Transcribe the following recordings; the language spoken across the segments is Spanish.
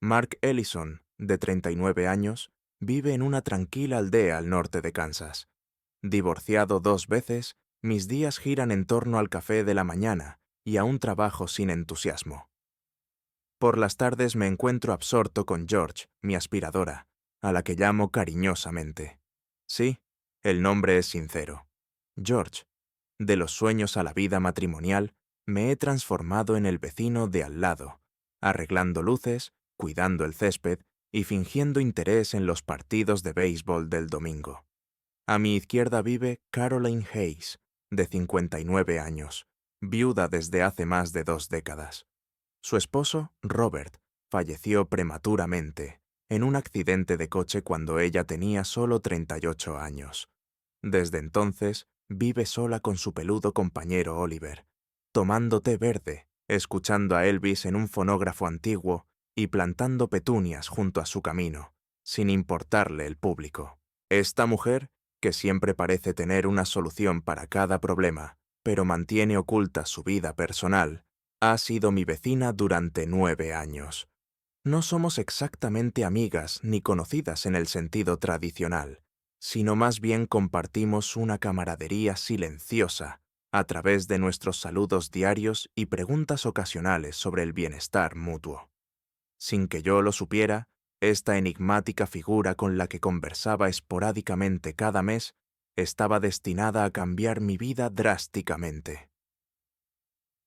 Mark Ellison, de 39 años, vive en una tranquila aldea al norte de Kansas. Divorciado 2 veces, mis días giran en torno al café de la mañana y a un trabajo sin entusiasmo. Por las tardes me encuentro absorto con George, mi aspiradora, a la que llamo cariñosamente. Sí, el nombre es sincero. George. De los sueños a la vida matrimonial, me he transformado en el vecino de al lado, arreglando luces, cuidando el césped y fingiendo interés en los partidos de béisbol del domingo. A mi izquierda vive Caroline Hayes, de 59 años, viuda desde hace más de 2 décadas. Su esposo, Robert, falleció prematuramente en un accidente de coche cuando ella tenía solo 38 años. Desde entonces, vive sola con su peludo compañero Oliver, tomando té verde, escuchando a Elvis en un fonógrafo antiguo y plantando petunias junto a su camino, sin importarle el público. Esta mujer, que siempre parece tener una solución para cada problema, pero mantiene oculta su vida personal, ha sido mi vecina durante 9 años. No somos exactamente amigas ni conocidas en el sentido tradicional, sino más bien compartimos una camaradería silenciosa a través de nuestros saludos diarios y preguntas ocasionales sobre el bienestar mutuo. Sin que yo lo supiera, esta enigmática figura con la que conversaba esporádicamente cada mes estaba destinada a cambiar mi vida drásticamente.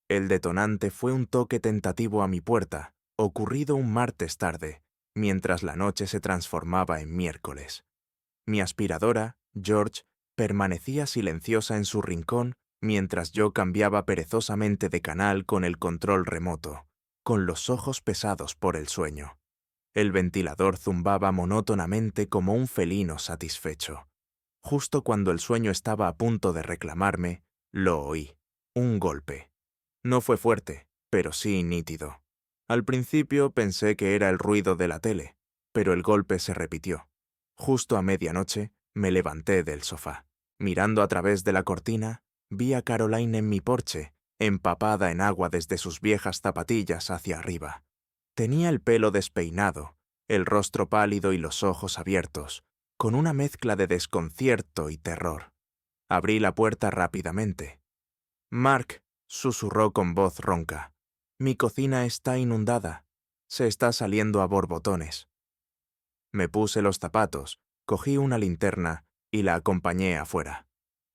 El detonante fue un toque tentativo a mi puerta, ocurrido un martes tarde, mientras la noche se transformaba en miércoles. Mi aspiradora, George, permanecía silenciosa en su rincón mientras yo cambiaba perezosamente de canal con el control remoto, con los ojos pesados por el sueño. El ventilador zumbaba monótonamente como un felino satisfecho. Justo cuando el sueño estaba a punto de reclamarme, lo oí. Un golpe. No fue fuerte, pero sí nítido. Al principio pensé que era el ruido de la tele, pero el golpe se repitió. Justo a medianoche, me levanté del sofá. Mirando a través de la cortina, vi a Caroline en mi porche, empapada en agua desde sus viejas zapatillas hacia arriba. Tenía el pelo despeinado, el rostro pálido y los ojos abiertos, con una mezcla de desconcierto y terror. Abrí la puerta rápidamente. «Mark», susurró con voz ronca, «mi cocina está inundada. Se está saliendo a borbotones». Me puse los zapatos, cogí una linterna y la acompañé afuera.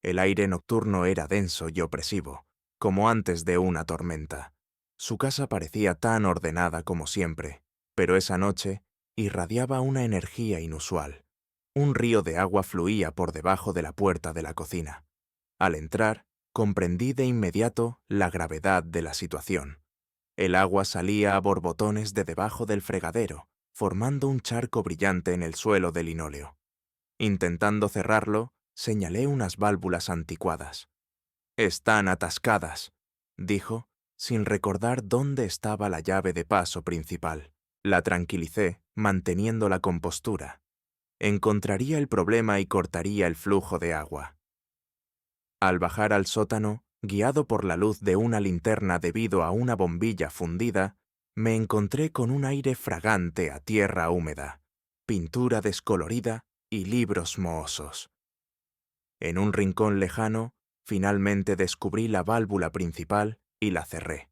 El aire nocturno era denso y opresivo, como antes de una tormenta. Su casa parecía tan ordenada como siempre, pero esa noche irradiaba una energía inusual. Un río de agua fluía por debajo de la puerta de la cocina. Al entrar, comprendí de inmediato la gravedad de la situación. El agua salía a borbotones de debajo del fregadero, formando un charco brillante en el suelo de linóleo. Intentando cerrarlo, señalé unas válvulas anticuadas. «Están atascadas», dijo, sin recordar dónde estaba la llave de paso principal. La tranquilicé, manteniendo la compostura. Encontraría el problema y cortaría el flujo de agua. Al bajar al sótano, guiado por la luz de una linterna debido a una bombilla fundida, me encontré con un aire fragante a tierra húmeda, pintura descolorida y libros mohosos. En un rincón lejano, finalmente descubrí la válvula principal y la cerré.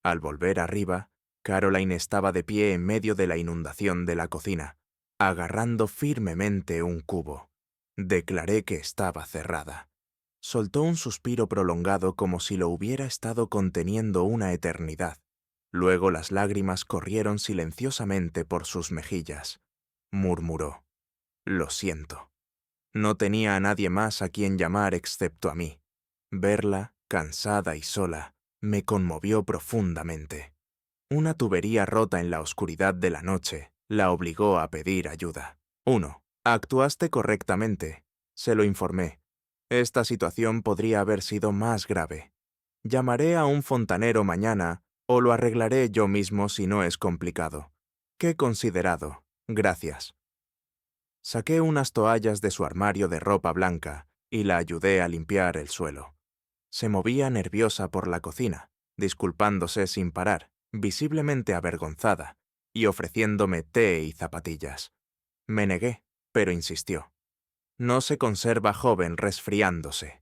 Al volver arriba, Caroline estaba de pie en medio de la inundación de la cocina, agarrando firmemente un cubo. Declaré que estaba cerrada. Soltó un suspiro prolongado como si lo hubiera estado conteniendo una eternidad. Luego las lágrimas corrieron silenciosamente por sus mejillas. Murmuró: «Lo siento». No tenía a nadie más a quien llamar excepto a mí. Verla, cansada y sola, me conmovió profundamente. Una tubería rota en la oscuridad de la noche la obligó a pedir ayuda. 1. «Actuaste correctamente», se lo informé. «Esta situación podría haber sido más grave. Llamaré a un fontanero mañana o lo arreglaré yo mismo si no es complicado. Qué considerado. Gracias». Saqué unas toallas de su armario de ropa blanca y la ayudé a limpiar el suelo. Se movía nerviosa por la cocina, disculpándose sin parar, visiblemente avergonzada, y ofreciéndome té y zapatillas. Me negué, pero insistió. No se conserva joven resfriándose,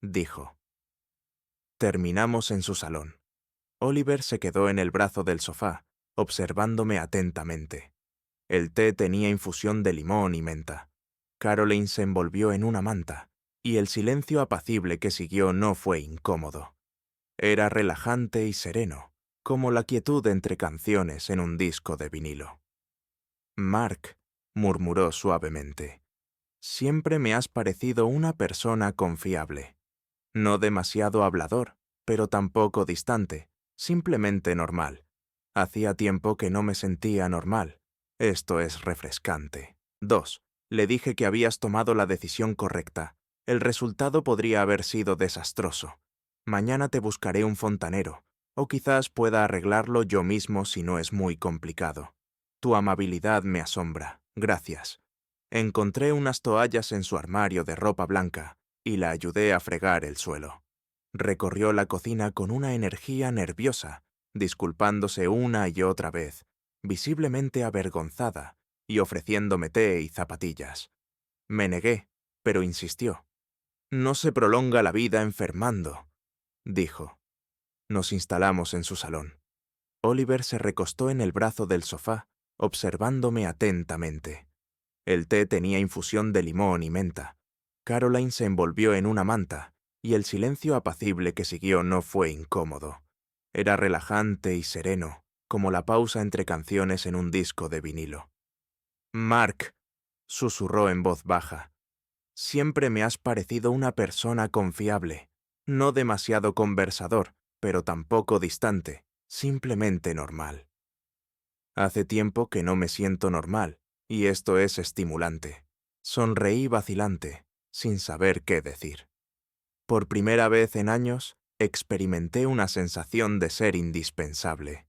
dijo. Terminamos en su salón. Oliver se quedó en el brazo del sofá, observándome atentamente. El té tenía infusión de limón y menta. Caroline se envolvió en una manta, y el silencio apacible que siguió no fue incómodo. Era relajante y sereno, como la quietud entre canciones en un disco de vinilo. Mark, murmuró suavemente, siempre me has parecido una persona confiable. No demasiado hablador, pero tampoco distante, simplemente normal. Hacía tiempo que no me sentía normal. Esto es refrescante. 2. Le dije que habías tomado la decisión correcta. El resultado podría haber sido desastroso. Mañana te buscaré un fontanero, o quizás pueda arreglarlo yo mismo si no es muy complicado. Tu amabilidad me asombra. Gracias. Encontré unas toallas en su armario de ropa blanca y la ayudé a fregar el suelo. Recorrió la cocina con una energía nerviosa, disculpándose una y otra vez, visiblemente avergonzada, y ofreciéndome té y zapatillas. Me negué, pero insistió. No se prolonga la vida enfermando, dijo. Nos instalamos en su salón. Oliver se recostó en el brazo del sofá, observándome atentamente. El té tenía infusión de limón y menta. Caroline se envolvió en una manta, y el silencio apacible que siguió no fue incómodo. Era relajante y sereno, como la pausa entre canciones en un disco de vinilo. Mark, susurró en voz baja, siempre me has parecido una persona confiable, no demasiado conversador, pero tampoco distante, simplemente normal. Hace tiempo que no me siento normal, y esto es estimulante. Sonreí vacilante, sin saber qué decir. Por primera vez en años, experimenté una sensación de ser indispensable.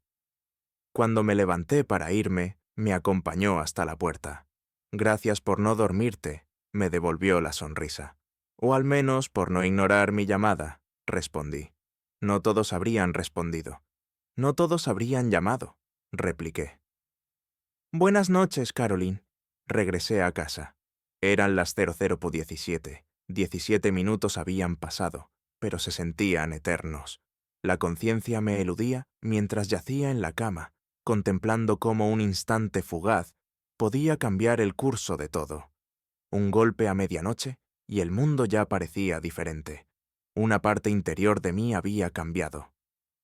Cuando me levanté para irme, me acompañó hasta la puerta. Gracias por no dormirte, me devolvió la sonrisa. O al menos por no ignorar mi llamada, respondí. No todos habrían respondido. No todos habrían llamado, repliqué. Buenas noches, Caroline. Regresé a casa. Eran las 00:17. 17 minutos habían pasado, pero se sentían eternos. La conciencia me eludía mientras yacía en la cama, contemplando cómo un instante fugaz podía cambiar el curso de todo. Un golpe a medianoche y el mundo ya parecía diferente. Una parte interior de mí había cambiado.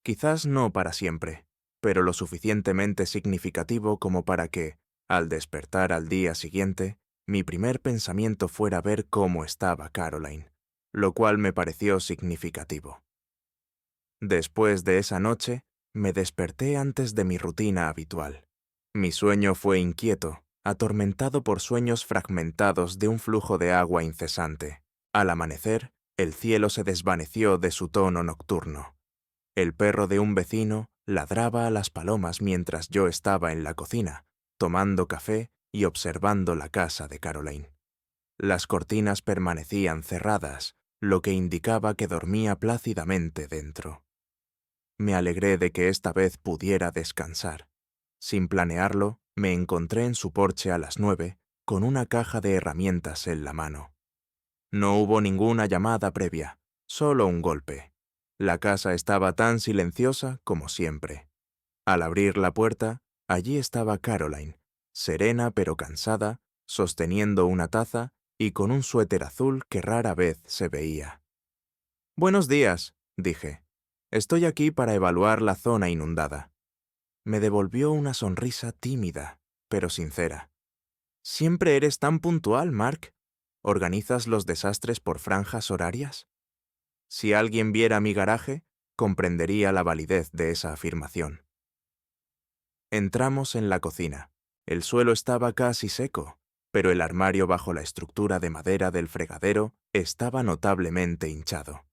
Quizás no para siempre, pero lo suficientemente significativo como para que, al despertar al día siguiente, mi primer pensamiento fuera ver cómo estaba Caroline, lo cual me pareció significativo. Después de esa noche, me desperté antes de mi rutina habitual. Mi sueño fue inquieto, atormentado por sueños fragmentados de un flujo de agua incesante. Al amanecer, el cielo se desvaneció de su tono nocturno. El perro de un vecino ladraba a las palomas mientras yo estaba en la cocina, tomando café y observando la casa de Caroline. Las cortinas permanecían cerradas, lo que indicaba que dormía plácidamente dentro. Me alegré de que esta vez pudiera descansar. Sin planearlo, me encontré en su porche a las 9, con una caja de herramientas en la mano. No hubo ninguna llamada previa, solo un golpe. La casa estaba tan silenciosa como siempre. Al abrir la puerta, allí estaba Caroline, serena pero cansada, sosteniendo una taza y con un suéter azul que rara vez se veía. «Buenos días», dije. «Estoy aquí para evaluar la zona inundada». Me devolvió una sonrisa tímida, pero sincera. «¿Siempre eres tan puntual, Mark? ¿Organizas los desastres por franjas horarias?» Si alguien viera mi garaje, comprendería la validez de esa afirmación. Entramos en la cocina. El suelo estaba casi seco, pero el armario bajo la estructura de madera del fregadero estaba notablemente hinchado.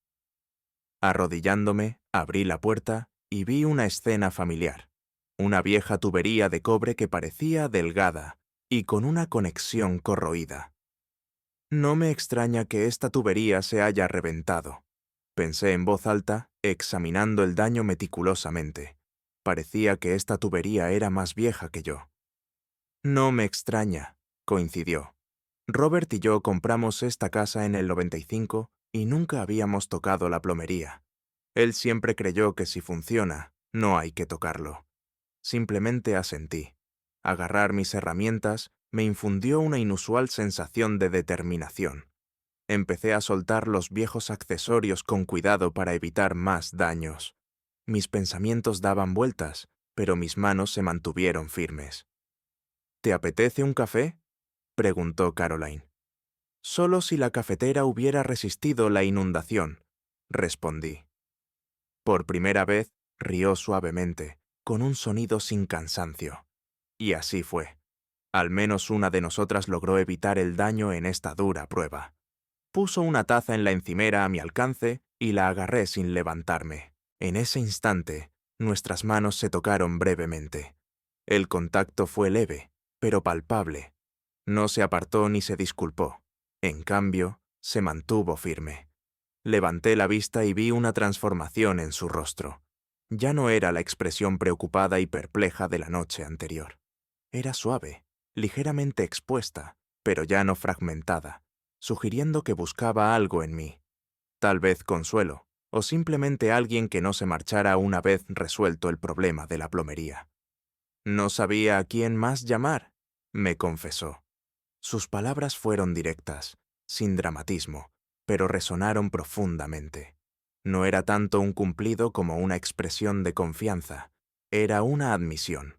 Arrodillándome, abrí la puerta y vi una escena familiar. Una vieja tubería de cobre que parecía delgada y con una conexión corroída. No me extraña que esta tubería se haya reventado, pensé en voz alta, examinando el daño meticulosamente. Parecía que esta tubería era más vieja que yo. No me extraña, coincidió. Robert y yo compramos esta casa en el 95 y nunca habíamos tocado la plomería. Él siempre creyó que si funciona, no hay que tocarlo. Simplemente asentí. Agarrar mis herramientas me infundió una inusual sensación de determinación. Empecé a soltar los viejos accesorios con cuidado para evitar más daños. Mis pensamientos daban vueltas, pero mis manos se mantuvieron firmes. ¿Te apetece un café?, preguntó Caroline. Solo si la cafetera hubiera resistido la inundación, respondí. Por primera vez, rió suavemente, con un sonido sin cansancio. Y así fue. Al menos una de nosotras logró evitar el daño en esta dura prueba. Puso una taza en la encimera a mi alcance y la agarré sin levantarme. En ese instante, nuestras manos se tocaron brevemente. El contacto fue leve, pero palpable. No se apartó ni se disculpó. En cambio, se mantuvo firme. Levanté la vista y vi una transformación en su rostro. Ya no era la expresión preocupada y perpleja de la noche anterior. Era suave, ligeramente expuesta, pero ya no fragmentada, sugiriendo que buscaba algo en mí. Tal vez consuelo, o simplemente alguien que no se marchara una vez resuelto el problema de la plomería. No sabía a quién más llamar, me confesó. Sus palabras fueron directas, sin dramatismo, pero resonaron profundamente. No era tanto un cumplido como una expresión de confianza, era una admisión.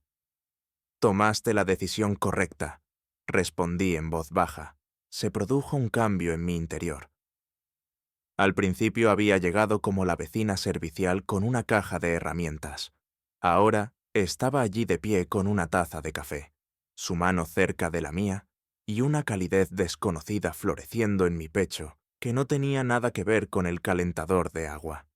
Tomaste la decisión correcta, respondí en voz baja. Se produjo un cambio en mi interior. Al principio había llegado como la vecina servicial con una caja de herramientas. Ahora estaba allí de pie con una taza de café, su mano cerca de la mía y una calidez desconocida floreciendo en mi pecho que no tenía nada que ver con el calentador de agua.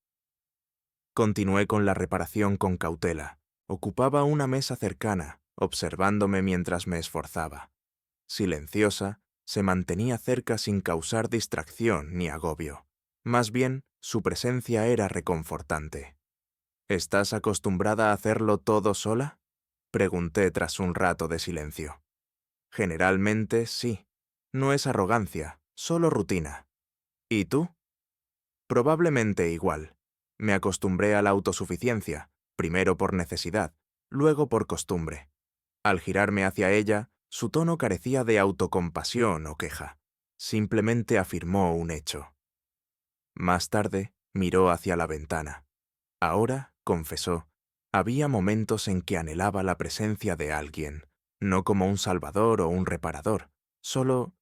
Continué con la reparación con cautela. Ocupaba una mesa cercana, observándome mientras me esforzaba. Silenciosa, se mantenía cerca sin causar distracción ni agobio. Más bien, su presencia era reconfortante. ¿Estás acostumbrada a hacerlo todo sola?, pregunté tras un rato de silencio. Generalmente sí. No es arrogancia, solo rutina. ¿Y tú? Probablemente igual. Me acostumbré a la autosuficiencia, primero por necesidad, luego por costumbre. Al girarme hacia ella, su tono carecía de autocompasión o queja. Simplemente afirmó un hecho. Más tarde, miró hacia la ventana. Ahora, confesó, había momentos en que anhelaba la presencia de alguien, no como un salvador o un reparador, solo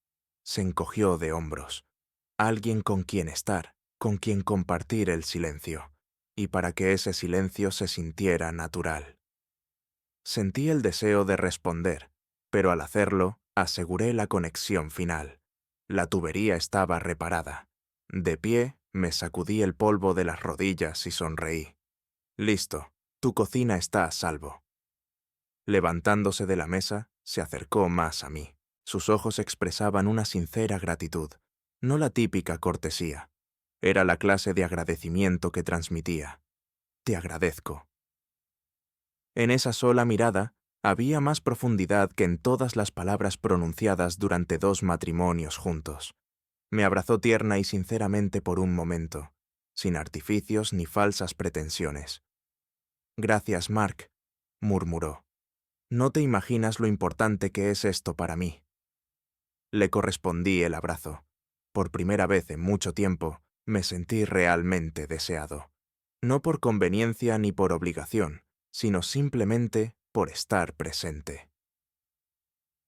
se encogió de hombros. Alguien con quien estar, con quien compartir el silencio, y para que ese silencio se sintiera natural. Sentí el deseo de responder, pero al hacerlo, aseguré la conexión final. La tubería estaba reparada. De pie, me sacudí el polvo de las rodillas y sonreí. Listo, tu cocina está a salvo. Levantándose de la mesa, se acercó más a mí. Sus ojos expresaban una sincera gratitud, no la típica cortesía. Era la clase de agradecimiento que transmitía. Te agradezco. En esa sola mirada había más profundidad que en todas las palabras pronunciadas durante 2 matrimonios juntos. Me abrazó tierna y sinceramente por un momento, sin artificios ni falsas pretensiones. Gracias, Mark, murmuró. No te imaginas lo importante que es esto para mí. Le correspondí el abrazo. Por primera vez en mucho tiempo, me sentí realmente deseado. No por conveniencia ni por obligación, sino simplemente por estar presente.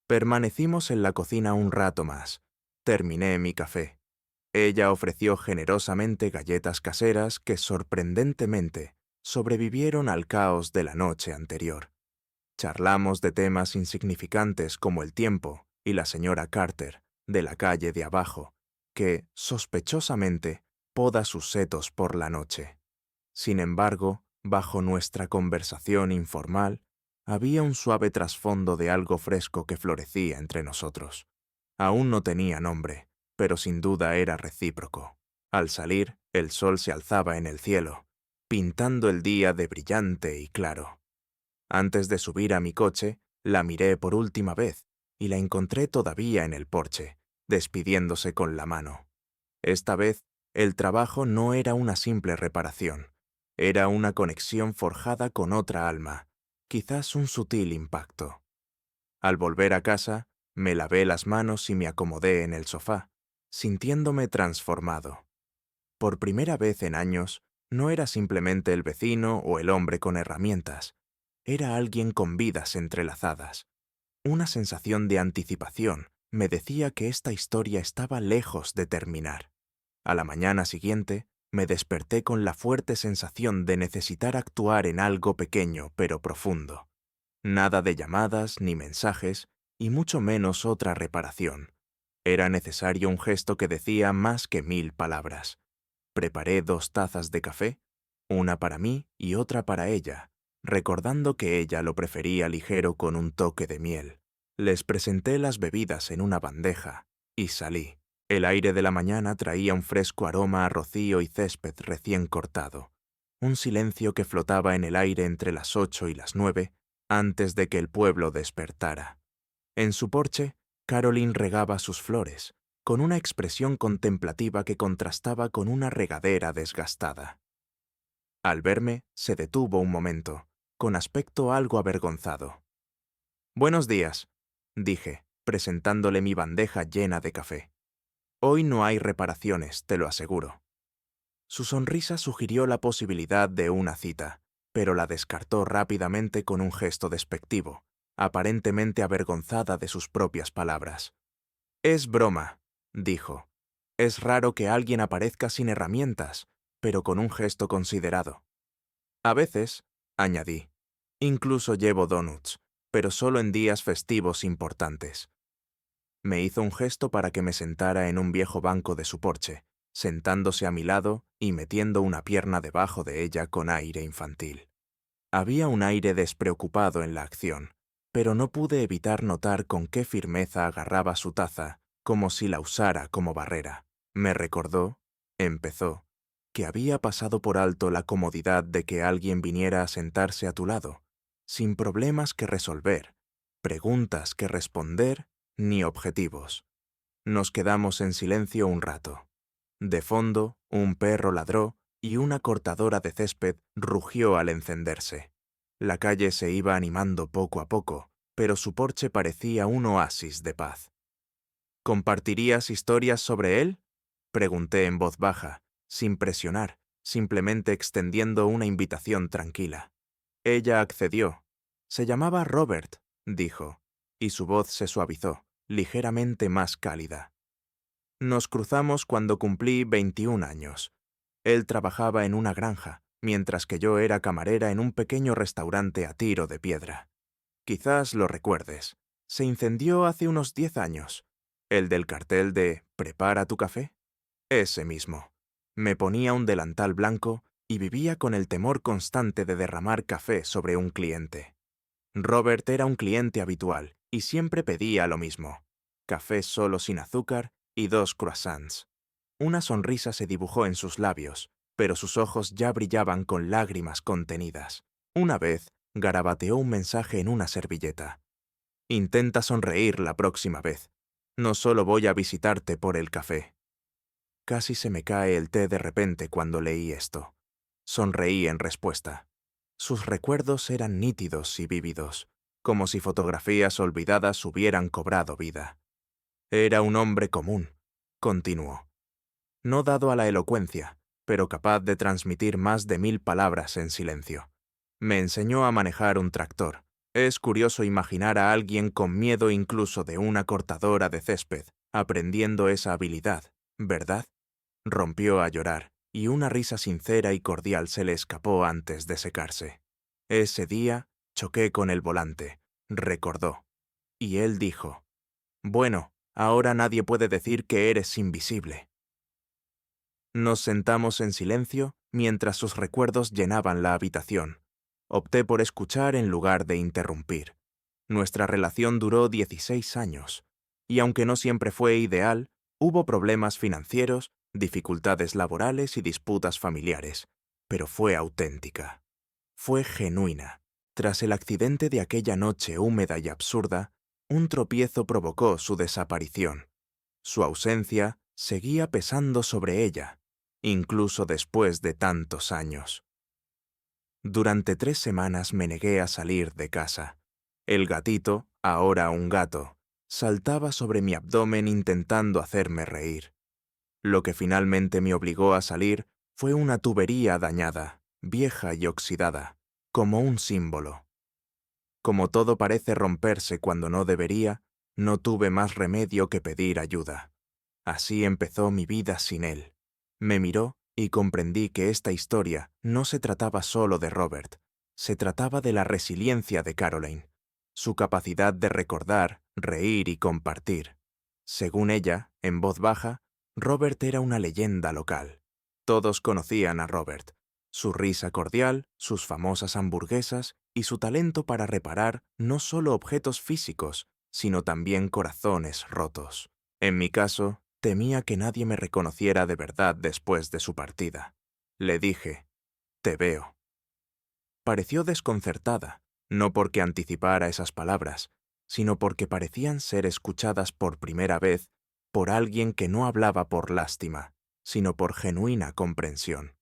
Permanecimos en la cocina un rato más. Terminé mi café. Ella ofreció generosamente galletas caseras que, sorprendentemente, sobrevivieron al caos de la noche anterior. Charlamos de temas insignificantes como el tiempo y la señora Carter, de la calle de abajo, que, sospechosamente, poda sus setos por la noche. Sin embargo, bajo nuestra conversación informal, había un suave trasfondo de algo fresco que florecía entre nosotros. Aún no tenía nombre, pero sin duda era recíproco. Al salir, el sol se alzaba en el cielo, pintando el día de brillante y claro. Antes de subir a mi coche, la miré por última vez y la encontré todavía en el porche, despidiéndose con la mano. Esta vez, el trabajo no era una simple reparación. Era una conexión forjada con otra alma, quizás un sutil impacto. Al volver a casa, me lavé las manos y me acomodé en el sofá, sintiéndome transformado. Por primera vez en años, no era simplemente el vecino o el hombre con herramientas. Era alguien con vidas entrelazadas. Una sensación de anticipación me decía que esta historia estaba lejos de terminar. A la mañana siguiente, me desperté con la fuerte sensación de necesitar actuar en algo pequeño pero profundo. Nada de llamadas ni mensajes, y mucho menos otra reparación. Era necesario un gesto que decía más que 1000 palabras. Preparé 2 tazas de café, una para mí y otra para ella, recordando que ella lo prefería ligero con un toque de miel. Les presenté las bebidas en una bandeja y salí. El aire de la mañana traía un fresco aroma a rocío y césped recién cortado. Un silencio que flotaba en el aire entre las 8 y las 9, antes de que el pueblo despertara. En su porche, Caroline regaba sus flores, con una expresión contemplativa que contrastaba con una regadera desgastada. Al verme, se detuvo un momento, con aspecto algo avergonzado. «Buenos días», dije, presentándole mi bandeja llena de café. «Hoy no hay reparaciones, te lo aseguro». Su sonrisa sugirió la posibilidad de una cita, pero la descartó rápidamente con un gesto despectivo, aparentemente avergonzada de sus propias palabras. «Es broma», dijo. «Es raro que alguien aparezca sin herramientas, pero con un gesto considerado». «A veces», añadí, «incluso llevo donuts, pero solo en días festivos importantes». Me hizo un gesto para que me sentara en un viejo banco de su porche, sentándose a mi lado y metiendo una pierna debajo de ella con aire infantil. Había un aire despreocupado en la acción, pero no pude evitar notar con qué firmeza agarraba su taza, como si la usara como barrera. Me recordó, empezó, que había pasado por alto la comodidad de que alguien viniera a sentarse a tu lado, sin problemas que resolver, preguntas que responder, ni objetivos. Nos quedamos en silencio un rato. De fondo, un perro ladró y una cortadora de césped rugió al encenderse. La calle se iba animando poco a poco, pero su porche parecía un oasis de paz. «¿Compartirías historias sobre él?», pregunté en voz baja, sin presionar, simplemente extendiendo una invitación tranquila. Ella accedió. «Se llamaba Robert», dijo, y su voz se suavizó, ligeramente más cálida. «Nos cruzamos cuando cumplí 21 años. Él trabajaba en una granja, mientras que yo era camarera en un pequeño restaurante a tiro de piedra. Quizás lo recuerdes. Se incendió hace unos 10 años. ¿El del cartel de «Prepara tu café»? Ese mismo. Me ponía un delantal blanco y vivía con el temor constante de derramar café sobre un cliente. Robert era un cliente habitual y siempre pedía lo mismo: café solo sin azúcar y 2 croissants. Una sonrisa se dibujó en sus labios, pero sus ojos ya brillaban con lágrimas contenidas. Una vez, garabateó un mensaje en una servilleta. «Intenta sonreír la próxima vez. No solo voy a visitarte por el café». Casi se me cae el té de repente cuando leí esto. Sonreí en respuesta. Sus recuerdos eran nítidos y vívidos, como si fotografías olvidadas hubieran cobrado vida. «Era un hombre común», continuó. «No dado a la elocuencia, pero capaz de transmitir más de 1000 palabras en silencio. Me enseñó a manejar un tractor. Es curioso imaginar a alguien con miedo incluso de una cortadora de césped, aprendiendo esa habilidad, ¿verdad?». Rompió a llorar, y una risa sincera y cordial se le escapó antes de secarse. «Ese día choqué con el volante», recordó. Y él dijo: «Bueno, ahora nadie puede decir que eres invisible». Nos sentamos en silencio mientras sus recuerdos llenaban la habitación. Opté por escuchar en lugar de interrumpir. Nuestra relación duró 16 años, y aunque no siempre fue ideal, hubo problemas financieros, dificultades laborales y disputas familiares, pero fue auténtica. Fue genuina. Tras el accidente de aquella noche húmeda y absurda, un tropiezo provocó su desaparición. Su ausencia seguía pesando sobre ella, incluso después de tantos años. Durante 3 semanas me negué a salir de casa. El gatito, ahora un gato, saltaba sobre mi abdomen intentando hacerme reír. Lo que finalmente me obligó a salir fue una tubería dañada, vieja y oxidada, como un símbolo. Como todo parece romperse cuando no debería, no tuve más remedio que pedir ayuda. Así empezó mi vida sin él. Me miró y comprendí que esta historia no se trataba solo de Robert, se trataba de la resiliencia de Caroline, su capacidad de recordar, reír y compartir. Según ella, en voz baja, Robert era una leyenda local. Todos conocían a Robert, su risa cordial, sus famosas hamburguesas y su talento para reparar no solo objetos físicos, sino también corazones rotos. En mi caso, temía que nadie me reconociera de verdad después de su partida. Le dije, «Te veo». Pareció desconcertada, no porque anticipara esas palabras, sino porque parecían ser escuchadas por primera vez por alguien que no hablaba por lástima, sino por genuina comprensión.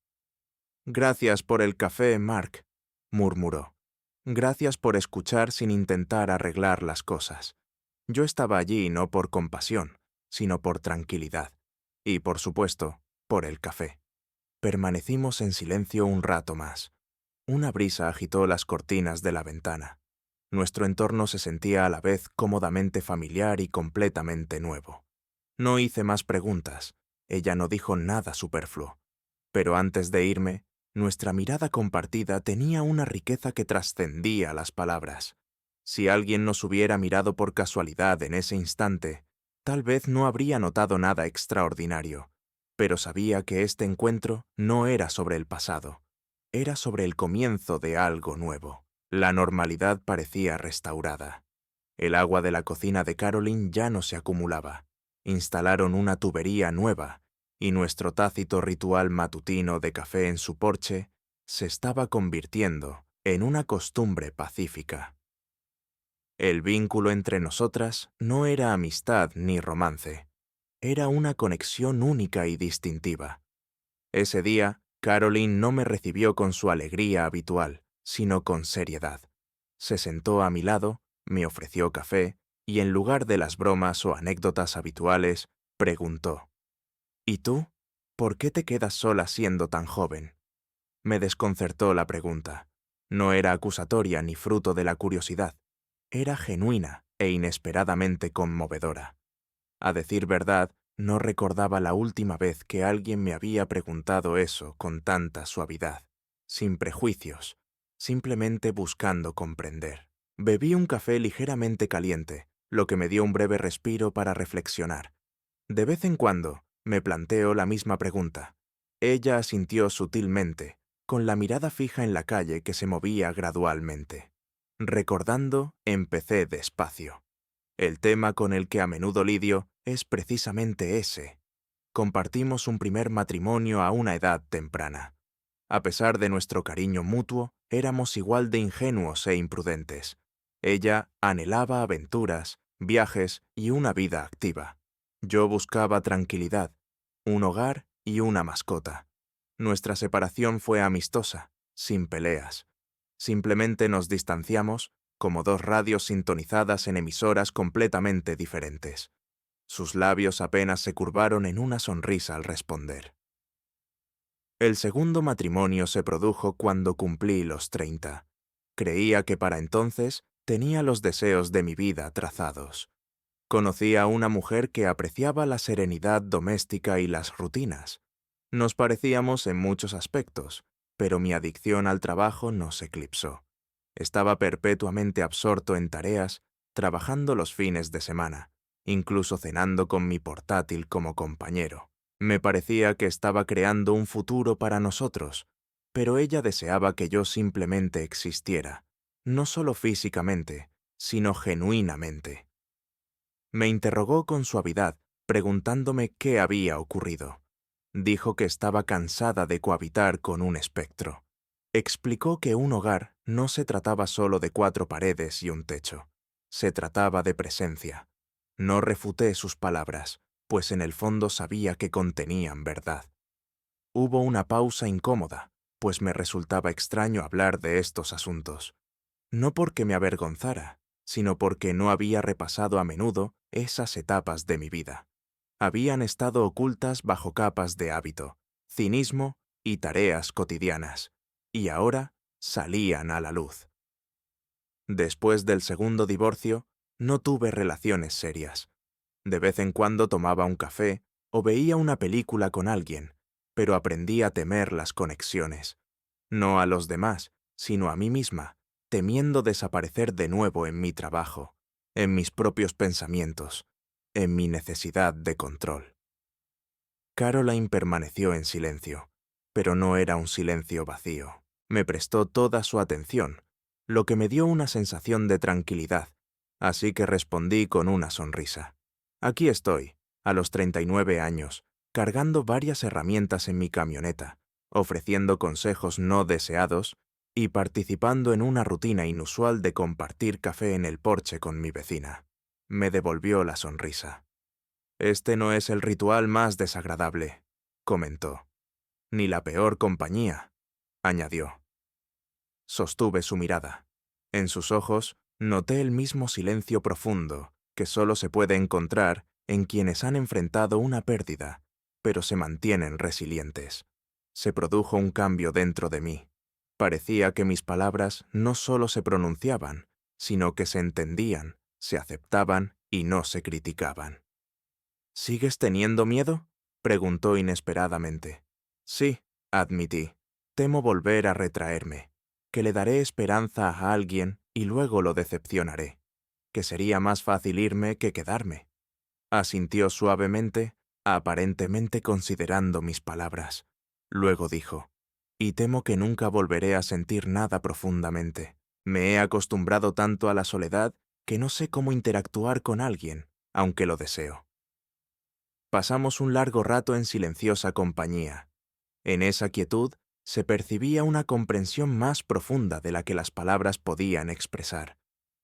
«Gracias por el café, Mark», murmuró. «Gracias por escuchar sin intentar arreglar las cosas. Yo estaba allí no por compasión, sino por tranquilidad. Y, por supuesto, por el café». Permanecimos en silencio un rato más. Una brisa agitó las cortinas de la ventana. Nuestro entorno se sentía a la vez cómodamente familiar y completamente nuevo. No hice más preguntas. Ella no dijo nada superfluo. Pero antes de irme, nuestra mirada compartida tenía una riqueza que trascendía las palabras. Si alguien nos hubiera mirado por casualidad en ese instante, tal vez no habría notado nada extraordinario, pero sabía que este encuentro no era sobre el pasado, era sobre el comienzo de algo nuevo. La normalidad parecía restaurada. El agua de la cocina de Caroline ya no se acumulaba. Instalaron una tubería nueva, y nuestro tácito ritual matutino de café en su porche se estaba convirtiendo en una costumbre pacífica. El vínculo entre nosotras no era amistad ni romance, era una conexión única y distintiva. Ese día, Caroline no me recibió con su alegría habitual, sino con seriedad. Se sentó a mi lado, me ofreció café y en lugar de las bromas o anécdotas habituales, preguntó, «¿Y tú? ¿Por qué te quedas sola siendo tan joven?» Me desconcertó la pregunta. No era acusatoria ni fruto de la curiosidad. Era genuina e inesperadamente conmovedora. A decir verdad, no recordaba la última vez que alguien me había preguntado eso con tanta suavidad, sin prejuicios, simplemente buscando comprender. Bebí un café ligeramente caliente, lo que me dio un breve respiro para reflexionar. De vez en cuando, me planteo la misma pregunta. Ella asintió sutilmente, con la mirada fija en la calle que se movía gradualmente. Recordando, empecé despacio. El tema con el que a menudo lidio es precisamente ese. Compartimos un primer matrimonio a una edad temprana. A pesar de nuestro cariño mutuo, éramos igual de ingenuos e imprudentes. Ella anhelaba aventuras, viajes y una vida activa. Yo buscaba tranquilidad, un hogar y una mascota. Nuestra separación fue amistosa, sin peleas. Simplemente nos distanciamos como dos radios sintonizadas en emisoras completamente diferentes. Sus labios apenas se curvaron en una sonrisa al responder. El segundo matrimonio se produjo cuando cumplí los 30. Creía que para entonces tenía los deseos de mi vida trazados. Conocí a una mujer que apreciaba la serenidad doméstica y las rutinas. Nos parecíamos en muchos aspectos, pero mi adicción al trabajo nos eclipsó. Estaba perpetuamente absorto en tareas, trabajando los fines de semana, incluso cenando con mi portátil como compañero. Me parecía que estaba creando un futuro para nosotros, pero ella deseaba que yo simplemente existiera, no solo físicamente, sino genuinamente. Me interrogó con suavidad, preguntándome qué había ocurrido. Dijo que estaba cansada de cohabitar con un espectro. Explicó que un hogar No se trataba solo de 4 paredes y un techo. Se trataba de presencia. No refuté sus palabras, pues en el fondo sabía que contenían verdad. Hubo una pausa incómoda, pues me resultaba extraño hablar de estos asuntos. No porque me avergonzara, sino porque no había repasado a menudo esas etapas de mi vida. Habían estado ocultas bajo capas de hábito, cinismo y tareas cotidianas, y ahora salían a la luz. Después del segundo divorcio, no tuve relaciones serias. De vez en cuando tomaba un café o veía una película con alguien, pero aprendí a temer las conexiones. No a los demás, sino a mí misma, temiendo desaparecer de nuevo en mi trabajo, en mis propios pensamientos, en mi necesidad de control. Caroline permaneció en silencio, pero no era un silencio vacío. Me prestó toda su atención, lo que me dio una sensación de tranquilidad, así que respondí con una sonrisa. Aquí estoy, a los 39 años, cargando varias herramientas en mi camioneta, ofreciendo consejos no deseados y participando en una rutina inusual de compartir café en el porche con mi vecina. Me devolvió la sonrisa. Este no es el ritual más desagradable, comentó. Ni la peor compañía, añadió. Sostuve su mirada. En sus ojos noté el mismo silencio profundo que solo se puede encontrar en quienes han enfrentado una pérdida, pero se mantienen resilientes. Se produjo un cambio dentro de mí. Parecía que mis palabras no solo se pronunciaban, sino que se entendían, se aceptaban y no se criticaban. ¿Sigues teniendo miedo?, preguntó inesperadamente. Sí, admití. Temo volver a retraerme, que le daré esperanza a alguien y luego lo decepcionaré, que sería más fácil irme que quedarme. Asintió suavemente, aparentemente considerando mis palabras. Luego dijo, y temo que nunca volveré a sentir nada profundamente. Me he acostumbrado tanto a la soledad que no sé cómo interactuar con alguien, aunque lo deseo. Pasamos un largo rato en silenciosa compañía. En esa quietud se percibía una comprensión más profunda de la que las palabras podían expresar,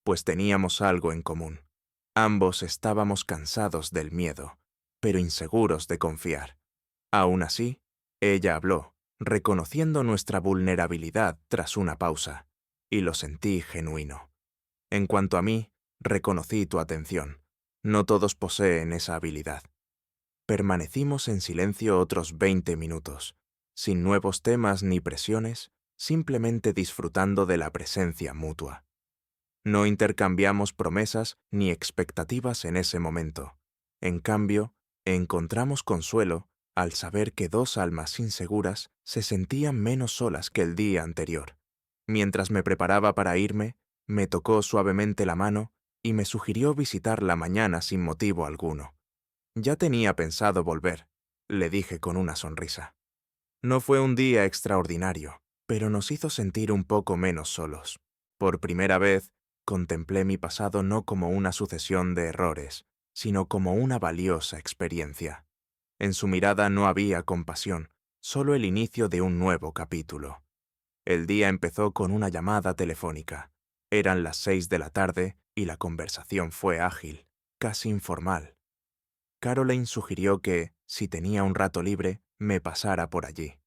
pues teníamos algo en común. Ambos estábamos cansados del miedo, pero inseguros de confiar. Aún así, ella habló, reconociendo nuestra vulnerabilidad tras una pausa, y lo sentí genuino. En cuanto a mí, reconocí tu atención. No todos poseen esa habilidad. Permanecimos en silencio otros 20 minutos, sin nuevos temas ni presiones, simplemente disfrutando de la presencia mutua. No intercambiamos promesas ni expectativas en ese momento. En cambio, encontramos consuelo al saber que 2 almas inseguras se sentían menos solas que el día anterior. Mientras me preparaba para irme, me tocó suavemente la mano y me sugirió visitarla mañana sin motivo alguno. Ya tenía pensado volver, le dije con una sonrisa. No fue un día extraordinario, pero nos hizo sentir un poco menos solos. Por primera vez, contemplé mi pasado no como una sucesión de errores, sino como una valiosa experiencia. En su mirada no había compasión, solo el inicio de un nuevo capítulo. El día empezó con una llamada telefónica. Eran las 6 de la tarde y la conversación fue ágil, casi informal. Caroline sugirió que, si tenía un rato libre, me pasara por allí.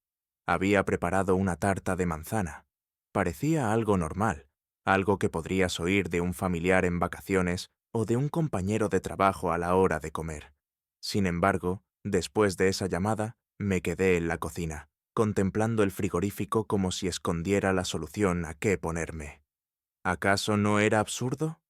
Había preparado una tarta de manzana. Parecía algo normal, algo que podrías oír de un familiar en vacaciones o de un compañero de trabajo a la hora de comer. Sin embargo, después de esa llamada, me quedé en la cocina, contemplando el frigorífico como si escondiera la solución a qué ponerme. ¿Acaso no era absurdo?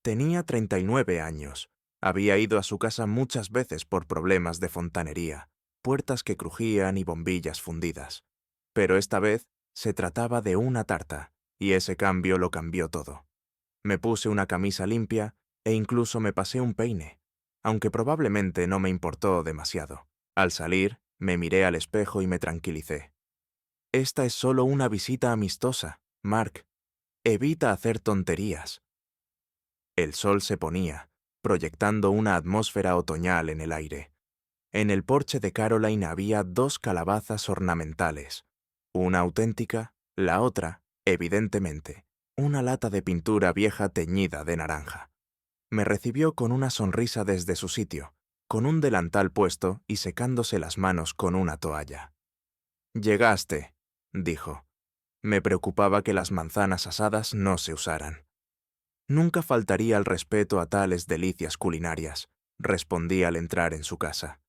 Tenía 39 años. Había ido a su casa muchas veces por problemas de fontanería, puertas que crujían y bombillas fundidas. Pero esta vez se trataba de una tarta, y ese cambio lo cambió todo. Me puse una camisa limpia e incluso me pasé un peine, aunque probablemente no me importó demasiado. Al salir, me miré al espejo y me tranquilicé. Esta es solo una visita amistosa, Mark. Evita hacer tonterías. El sol se ponía, proyectando una atmósfera otoñal en el aire. En el porche de Caroline había 2 calabazas ornamentales, una auténtica, la otra evidentemente, una lata de pintura vieja teñida de naranja. Me recibió con una sonrisa desde su sitio, con un delantal puesto y secándose las manos con una toalla. «Llegaste», dijo. Me preocupaba que las manzanas asadas no se usaran. Nunca faltaría el respeto a tales delicias culinarias, respondí al entrar en su casa.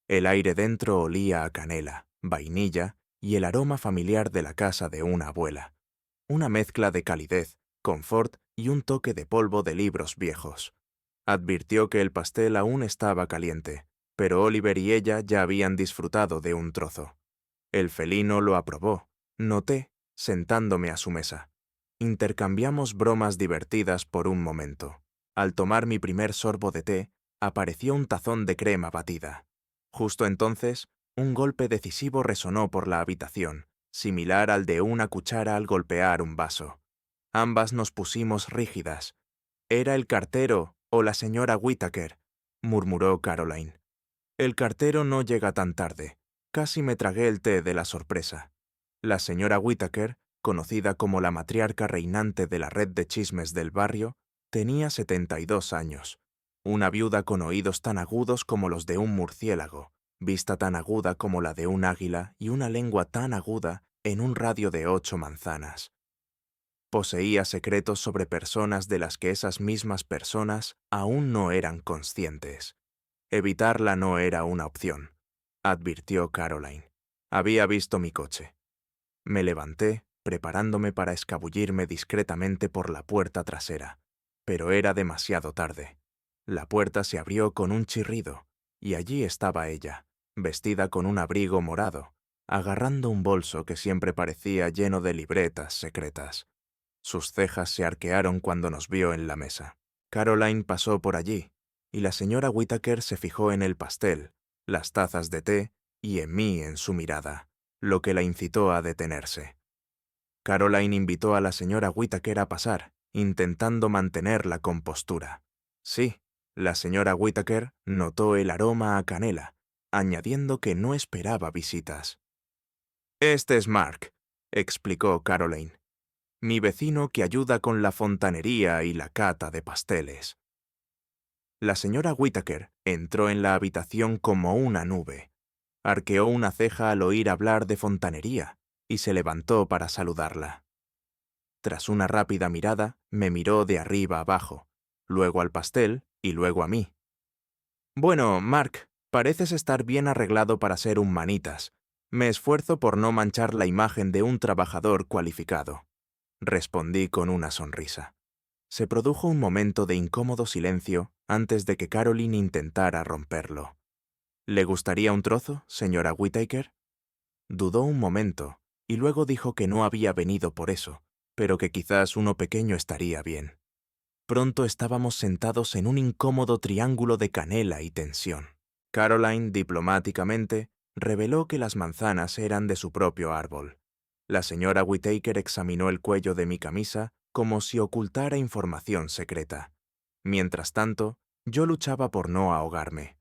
El aire dentro olía a canela, vainilla y el aroma familiar de la casa de una abuela. Una mezcla de calidez, confort y un toque de polvo de libros viejos. Advirtió que el pastel aún estaba caliente, pero Oliver y ella ya habían disfrutado de un trozo. El felino lo aprobó. Noté, sentándome a su mesa. Intercambiamos bromas divertidas por un momento. Al tomar mi primer sorbo de té, apareció un tazón de crema batida. Justo entonces, un golpe decisivo resonó por la habitación, similar al de una cuchara al golpear un vaso. Ambas nos pusimos rígidas. «Era el cartero o la señora Whittaker», murmuró Caroline. «El cartero no llega tan tarde». Casi me tragué el té de la sorpresa. La señora Whittaker, conocida como la matriarca reinante de la red de chismes del barrio, tenía 72 años. Una viuda con oídos tan agudos como los de un murciélago, vista tan aguda como la de un águila y una lengua tan aguda en un radio de 8 manzanas. Poseía secretos sobre personas de las que esas mismas personas aún no eran conscientes. Evitarla no era una opción, advirtió Caroline. Había visto mi coche. Me levanté, preparándome para escabullirme discretamente por la puerta trasera, pero era demasiado tarde. La puerta se abrió con un chirrido, y allí estaba ella, vestida con un abrigo morado, agarrando un bolso que siempre parecía lleno de libretas secretas. Sus cejas se arquearon cuando nos vio en la mesa. Caroline pasó por allí, y la señora Whittaker se fijó en el pastel, las tazas de té y en mí en su mirada, lo que la incitó a detenerse. Caroline invitó a la señora Whittaker a pasar, intentando mantener la compostura. Sí, la señora Whittaker notó el aroma a canela, añadiendo que no esperaba visitas. «Este es Mark», explicó Caroline, «mi vecino que ayuda con la fontanería y la cata de pasteles». La señora Whittaker entró en la habitación como una nube. Arqueó una ceja al oír hablar de fontanería y se levantó para saludarla. Tras una rápida mirada, me miró de arriba abajo, luego al pastel y luego a mí. «Bueno, Mark, pareces estar bien arreglado para ser un manitas. Me esfuerzo por no manchar la imagen de un trabajador cualificado», respondí con una sonrisa. Se produjo un momento de incómodo silencio antes de que Caroline intentara romperlo. «¿Le gustaría un trozo, señora Whittaker?» Dudó un momento, y luego dijo que no había venido por eso, pero que quizás uno pequeño estaría bien. Pronto estábamos sentados en un incómodo triángulo de canela y tensión. Caroline, diplomáticamente, reveló que las manzanas eran de su propio árbol. La señora Whittaker examinó el cuello de mi camisa como si ocultara información secreta. Mientras tanto, yo luchaba por no ahogarme.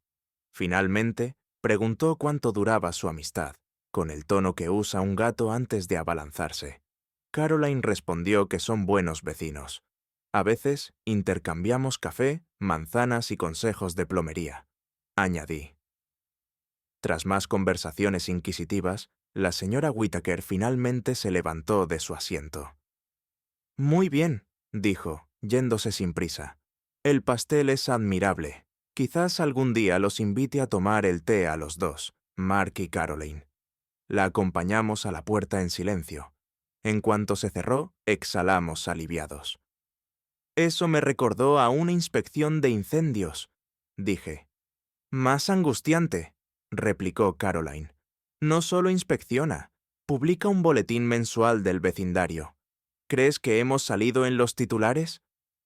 Finalmente, preguntó cuánto duraba su amistad, con el tono que usa un gato antes de abalanzarse. Caroline respondió que son buenos vecinos. A veces intercambiamos café, manzanas y consejos de plomería. Añadí. Tras más conversaciones inquisitivas, la señora Whittaker finalmente se levantó de su asiento. «Muy bien», dijo, yéndose sin prisa. «El pastel es admirable. Quizás algún día los invite a tomar el té a los dos, Mark y Caroline». La acompañamos a la puerta en silencio. En cuanto se cerró, exhalamos aliviados. «Eso me recordó a una inspección de incendios», dije. «Más angustiante», replicó Caroline. «No solo inspecciona, publica un boletín mensual del vecindario. ¿Crees que hemos salido en los titulares?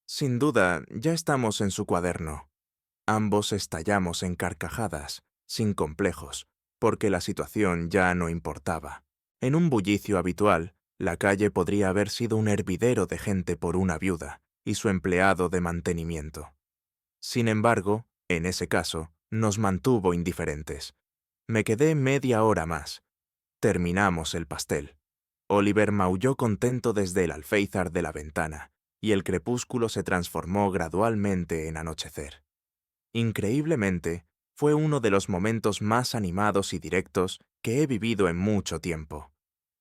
Sin duda, ya estamos en su cuaderno». Ambos estallamos en carcajadas, sin complejos, porque la situación ya no importaba. En un bullicio habitual, la calle podría haber sido un hervidero de gente por una viuda y su empleado de mantenimiento. Sin embargo, en ese caso, nos mantuvo indiferentes. Me quedé media hora más. Terminamos el pastel. Oliver maulló contento desde el alféizar de la ventana, y el crepúsculo se transformó gradualmente en anochecer. Increíblemente, fue uno de los momentos más animados y directos que he vivido en mucho tiempo.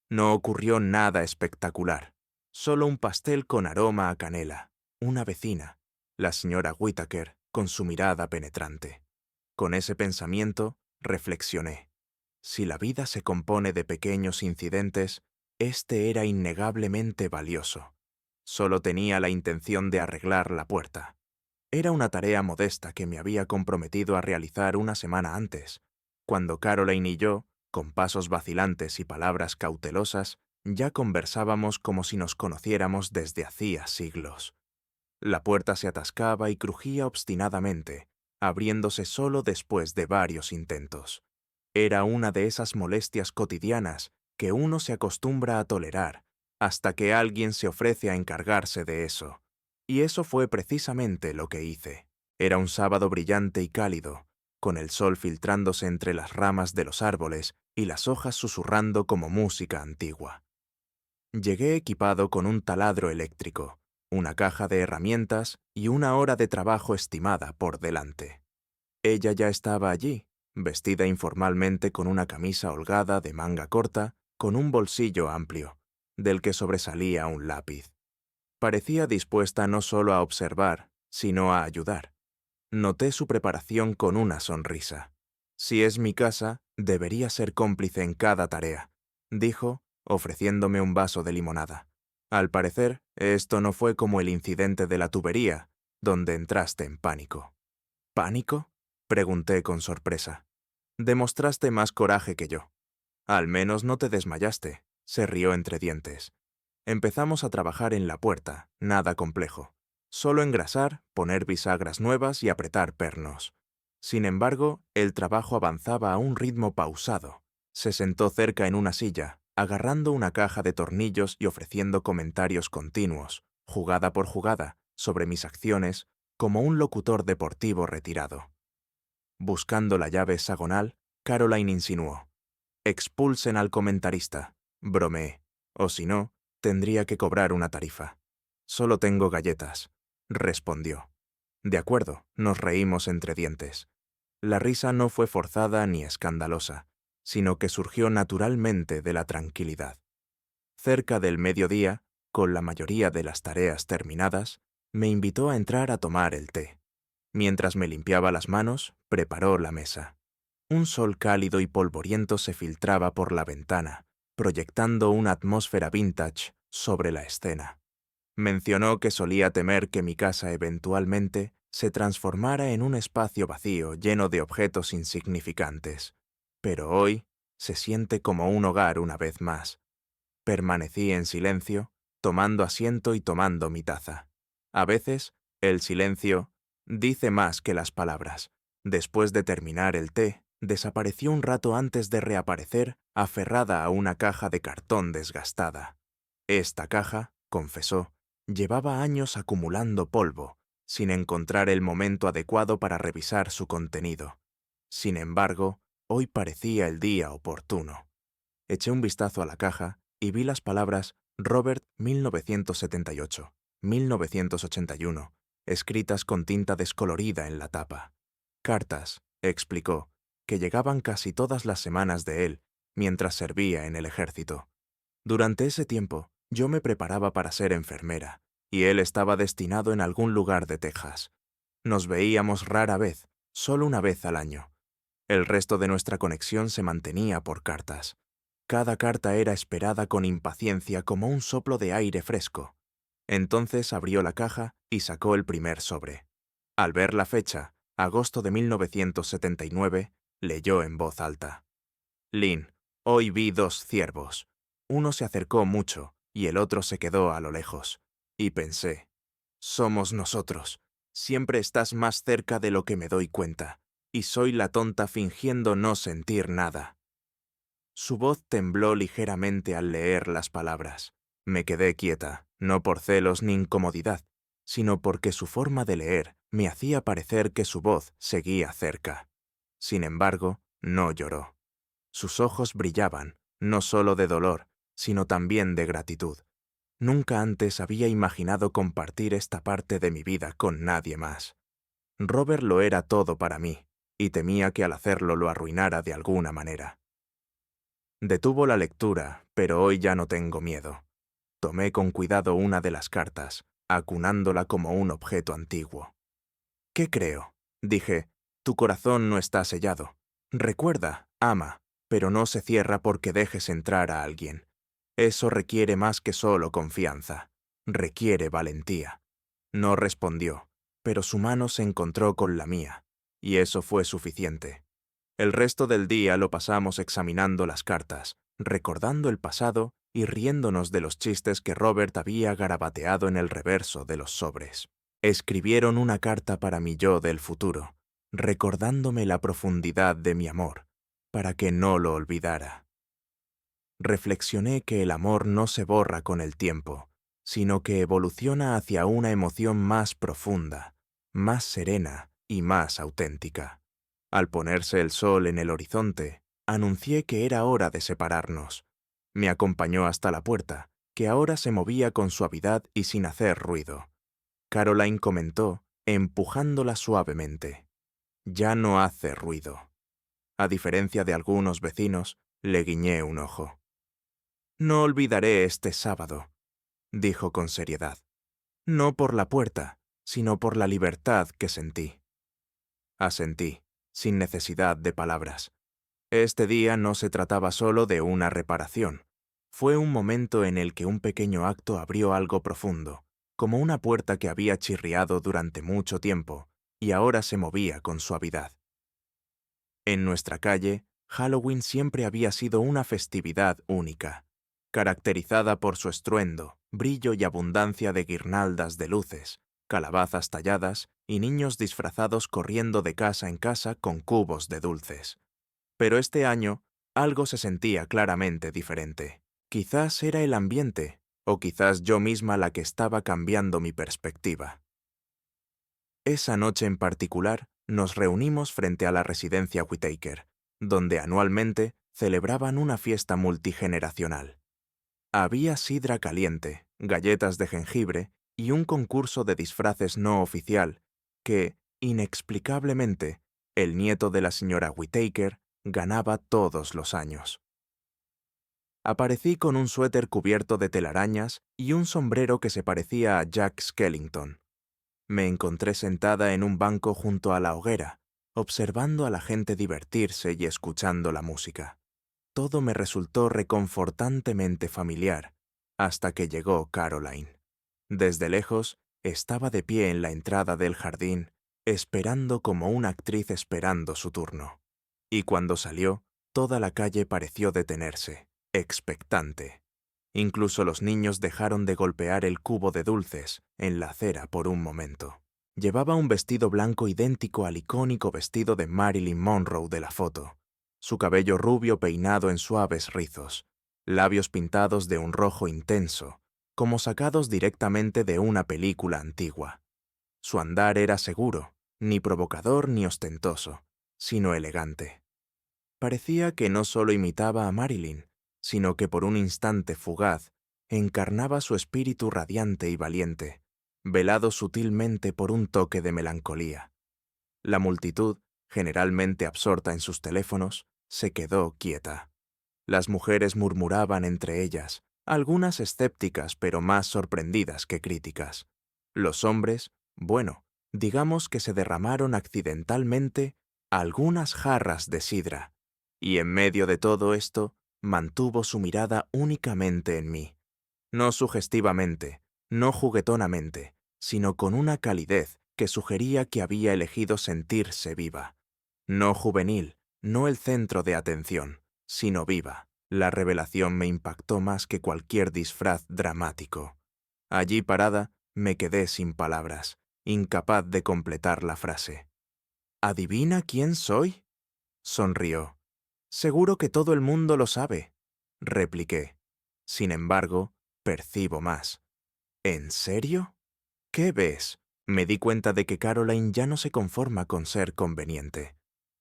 No ocurrió nada espectacular, solo un pastel con aroma a canela, una vecina, la señora Whittaker, con su mirada penetrante. Con ese pensamiento, reflexioné. Si la vida se compone de pequeños incidentes, este era innegablemente valioso. Solo tenía la intención de arreglar la puerta. Era una tarea modesta que me había comprometido a realizar una semana antes, cuando Caroline y yo, con pasos vacilantes y palabras cautelosas, ya conversábamos como si nos conociéramos desde hacía siglos. La puerta se atascaba y crujía obstinadamente, abriéndose solo después de varios intentos. Era una de esas molestias cotidianas que uno se acostumbra a tolerar hasta que alguien se ofrece a encargarse de eso. Y eso fue precisamente lo que hice. Era un sábado brillante y cálido, con el sol filtrándose entre las ramas de los árboles y las hojas susurrando como música antigua. Llegué equipado con un taladro eléctrico, una caja de herramientas y una hora de trabajo estimada por delante. Ella ya estaba allí, vestida informalmente con una camisa holgada de manga corta, con un bolsillo amplio, del que sobresalía un lápiz. Parecía dispuesta no solo a observar, sino a ayudar. Noté su preparación con una sonrisa. Si es mi casa, debería ser cómplice en cada tarea, dijo, ofreciéndome un vaso de limonada. Al parecer, esto no fue como el incidente de la tubería, donde entraste en pánico. ¿Pánico?, pregunté con sorpresa. Demostraste más coraje que yo. Al menos no te desmayaste, se rió entre dientes. Empezamos a trabajar en la puerta, nada complejo. Solo engrasar, poner bisagras nuevas y apretar pernos. Sin embargo, el trabajo avanzaba a un ritmo pausado. Se sentó cerca en una silla, agarrando una caja de tornillos y ofreciendo comentarios continuos, jugada por jugada, sobre mis acciones, como un locutor deportivo retirado. Buscando la llave hexagonal, Caroline insinuó: «Expulsen al comentarista», bromeé, «o si no, tendría que cobrar una tarifa». «Solo tengo galletas», respondió. De acuerdo, nos reímos entre dientes. La risa no fue forzada ni escandalosa, sino que surgió naturalmente de la tranquilidad. Cerca del mediodía, con la mayoría de las tareas terminadas, me invitó a entrar a tomar el té. Mientras me limpiaba las manos, preparó la mesa. Un sol cálido y polvoriento se filtraba por la ventana, proyectando una atmósfera vintage sobre la escena. Mencionó que solía temer que mi casa eventualmente se transformara en un espacio vacío lleno de objetos insignificantes. Pero hoy se siente como un hogar una vez más. Permanecí en silencio, tomando asiento y tomando mi taza. A veces, el silencio dice más que las palabras. Después de terminar el té, desapareció un rato antes de reaparecer aferrada a una caja de cartón desgastada. Esta caja, confesó, llevaba años acumulando polvo, sin encontrar el momento adecuado para revisar su contenido. Sin embargo, hoy parecía el día oportuno. Eché un vistazo a la caja y vi las palabras Robert 1978, 1981, escritas con tinta descolorida en la tapa. Cartas, explicó, que llegaban casi todas las semanas de él, mientras servía en el ejército. Durante ese tiempo, yo me preparaba para ser enfermera, y él estaba destinado en algún lugar de Texas. Nos veíamos rara vez, solo una vez al año. El resto de nuestra conexión se mantenía por cartas. Cada carta era esperada con impaciencia como un soplo de aire fresco. Entonces abrió la caja y sacó el primer sobre. Al ver la fecha, agosto de 1979, leyó en voz alta: «Lynn, hoy vi 2 ciervos. Uno se acercó mucho y el otro se quedó a lo lejos. Y pensé, somos nosotros. Siempre estás más cerca de lo que me doy cuenta, y soy la tonta fingiendo no sentir nada». Su voz tembló ligeramente al leer las palabras. Me quedé quieta, no por celos ni incomodidad, sino porque su forma de leer me hacía parecer que su voz seguía cerca. Sin embargo, no lloró. Sus ojos brillaban, no solo de dolor, sino también de gratitud. Nunca antes había imaginado compartir esta parte de mi vida con nadie más. Robert lo era todo para mí, y temía que al hacerlo lo arruinara de alguna manera. Detuvo la lectura, pero hoy ya no tengo miedo. Tomé con cuidado una de las cartas, acunándola como un objeto antiguo. «¿Qué creo?», dije. «Tu corazón no está sellado. Recuerda, ama, pero no se cierra porque dejes entrar a alguien. Eso requiere más que solo confianza. Requiere valentía». No respondió, pero su mano se encontró con la mía, y eso fue suficiente. El resto del día lo pasamos examinando las cartas, recordando el pasado y riéndonos de los chistes que Robert había garabateado en el reverso de los sobres. Escribieron una carta para mi yo del futuro, recordándome la profundidad de mi amor, para que no lo olvidara. Reflexioné que el amor no se borra con el tiempo, sino que evoluciona hacia una emoción más profunda, más serena y más auténtica. Al ponerse el sol en el horizonte, anuncié que era hora de separarnos. Me acompañó hasta la puerta, que ahora se movía con suavidad y sin hacer ruido. Caroline comentó, empujándola suavemente: «Ya no hace ruido». A diferencia de algunos vecinos, le guiñé un ojo. «No olvidaré este sábado», dijo con seriedad. «No por la puerta, sino por la libertad que sentí». Asentí, sin necesidad de palabras. Este día no se trataba solo de una reparación. Fue un momento en el que un pequeño acto abrió algo profundo, como una puerta que había chirriado durante mucho tiempo y ahora se movía con suavidad. En nuestra calle, Halloween siempre había sido una festividad única, caracterizada por su estruendo, brillo y abundancia de guirnaldas de luces, calabazas talladas y niños disfrazados corriendo de casa en casa con cubos de dulces. Pero este año, algo se sentía claramente diferente. Quizás era el ambiente, o quizás yo misma la que estaba cambiando mi perspectiva. Esa noche en particular, nos reunimos frente a la residencia Whittaker, donde anualmente celebraban una fiesta multigeneracional. Había sidra caliente, galletas de jengibre y un concurso de disfraces no oficial que, inexplicablemente, el nieto de la señora Whittaker ganaba todos los años. Aparecí con un suéter cubierto de telarañas y un sombrero que se parecía a Jack Skellington. Me encontré sentada en un banco junto a la hoguera, observando a la gente divertirse y escuchando la música. Todo me resultó reconfortantemente familiar, hasta que llegó Caroline. Desde lejos, estaba de pie en la entrada del jardín, esperando como una actriz esperando su turno. Y cuando salió, toda la calle pareció detenerse, expectante. Incluso los niños dejaron de golpear el cubo de dulces en la acera por un momento. Llevaba un vestido blanco idéntico al icónico vestido de Marilyn Monroe de la foto, su cabello rubio peinado en suaves rizos, labios pintados de un rojo intenso, como sacados directamente de una película antigua. Su andar era seguro, ni provocador ni ostentoso, sino elegante. Parecía que no solo imitaba a Marilyn, sino que por un instante fugaz encarnaba su espíritu radiante y valiente, velado sutilmente por un toque de melancolía. La multitud, generalmente absorta en sus teléfonos, se quedó quieta. Las mujeres murmuraban entre ellas, algunas escépticas pero más sorprendidas que críticas. Los hombres, bueno, digamos que se derramaron accidentalmente algunas jarras de sidra, y en medio de todo esto mantuvo su mirada únicamente en mí. No sugestivamente, no juguetonamente, sino con una calidez que sugería que había elegido sentirse viva. No juvenil, no el centro de atención, sino viva. La revelación me impactó más que cualquier disfraz dramático. Allí parada, me quedé sin palabras, incapaz de completar la frase. «¿Adivina quién soy?», sonrió. «Seguro que todo el mundo lo sabe», repliqué. Sin embargo, percibo más. «¿En serio? ¿Qué ves?». Me di cuenta de que Caroline ya no se conforma con ser conveniente.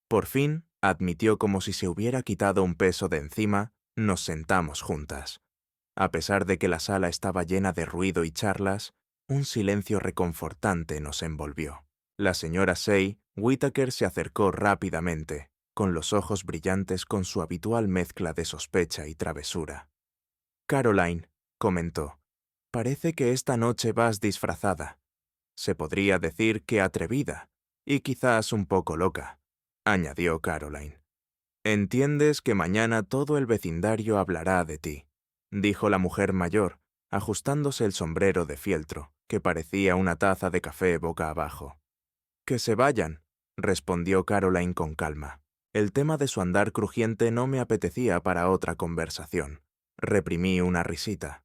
Por fin, admitió como si se hubiera quitado un peso de encima, nos sentamos juntas. A pesar de que la sala estaba llena de ruido y charlas, un silencio reconfortante nos envolvió. La señora Say Whittaker se acercó rápidamente, con los ojos brillantes con su habitual mezcla de sospecha y travesura. «Caroline», comentó, «parece que esta noche vas disfrazada. Se podría decir que atrevida, y quizás un poco loca», añadió Caroline. «Entiendes que mañana todo el vecindario hablará de ti», dijo la mujer mayor, ajustándose el sombrero de fieltro, que parecía una taza de café boca abajo. «Que se vayan», respondió Caroline con calma. El tema de su andar crujiente no me apetecía para otra conversación. Reprimí una risita.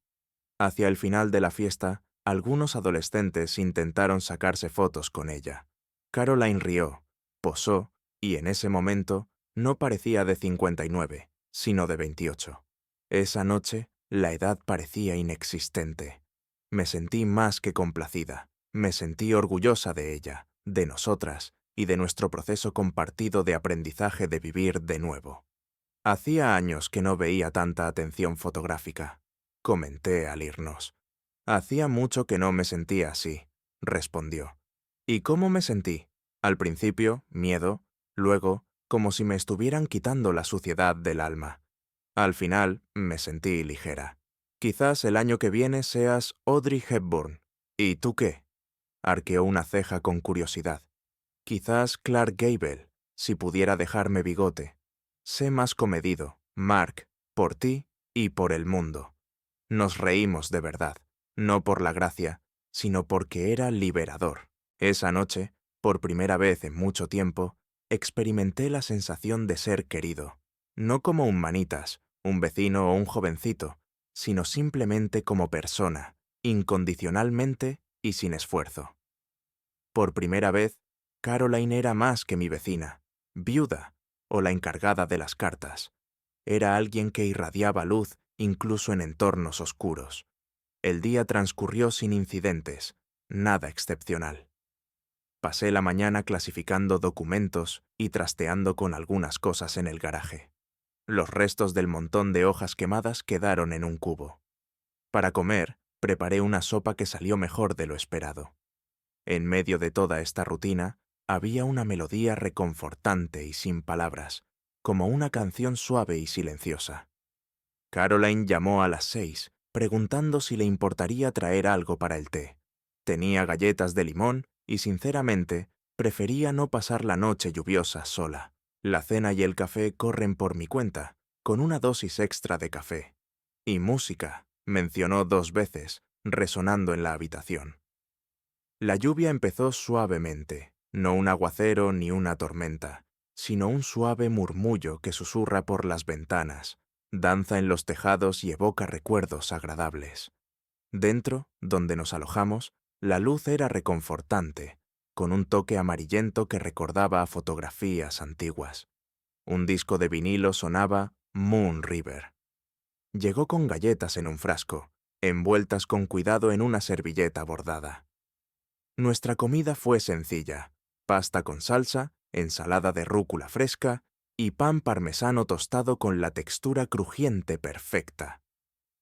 Hacia el final de la fiesta, algunos adolescentes intentaron sacarse fotos con ella. Caroline rió, posó, y en ese momento no parecía de 59, sino de 28. Esa noche, la edad parecía inexistente. Me sentí más que complacida. Me sentí orgullosa de ella, de nosotras y de nuestro proceso compartido de aprendizaje de vivir de nuevo. Hacía años que no veía tanta atención fotográfica, comenté al irnos. Hacía mucho que no me sentía así, respondió. ¿Y cómo me sentí? Al principio, miedo, luego, como si me estuvieran quitando la suciedad del alma. Al final, me sentí ligera. Quizás el año que viene seas Audrey Hepburn. ¿Y tú qué? Arqueó una ceja con curiosidad. Quizás Clark Gable, si pudiera dejarme bigote. Sé más comedido, Mark, por ti y por el mundo. Nos reímos de verdad, no por la gracia, sino porque era liberador. Esa noche, por primera vez en mucho tiempo, experimenté la sensación de ser querido, no como un manitas, un vecino o un jovencito, sino simplemente como persona, incondicionalmente y sin esfuerzo. Por primera vez, Caroline era más que mi vecina, viuda o la encargada de las cartas. Era alguien que irradiaba luz incluso en entornos oscuros. El día transcurrió sin incidentes, nada excepcional. Pasé la mañana clasificando documentos y trasteando con algunas cosas en el garaje. Los restos del montón de hojas quemadas quedaron en un cubo. Para comer, preparé una sopa que salió mejor de lo esperado. En medio de toda esta rutina, había una melodía reconfortante y sin palabras, como una canción suave y silenciosa. Caroline llamó a las 6, preguntando si le importaría traer algo para el té. Tenía galletas de limón y, sinceramente, prefería no pasar la noche lluviosa sola. La cena y el café corren por mi cuenta, con una dosis extra de café. Y música, mencionó 2 veces, resonando en la habitación. La lluvia empezó suavemente, no un aguacero ni una tormenta, sino un suave murmullo que susurra por las ventanas, danza en los tejados y evoca recuerdos agradables. Dentro, donde nos alojamos, la luz era reconfortante, con un toque amarillento que recordaba a fotografías antiguas. Un disco de vinilo sonaba Moon River. Llegó con galletas en un frasco, envueltas con cuidado en una servilleta bordada. Nuestra comida fue sencilla: pasta con salsa, ensalada de rúcula fresca y pan parmesano tostado con la textura crujiente perfecta.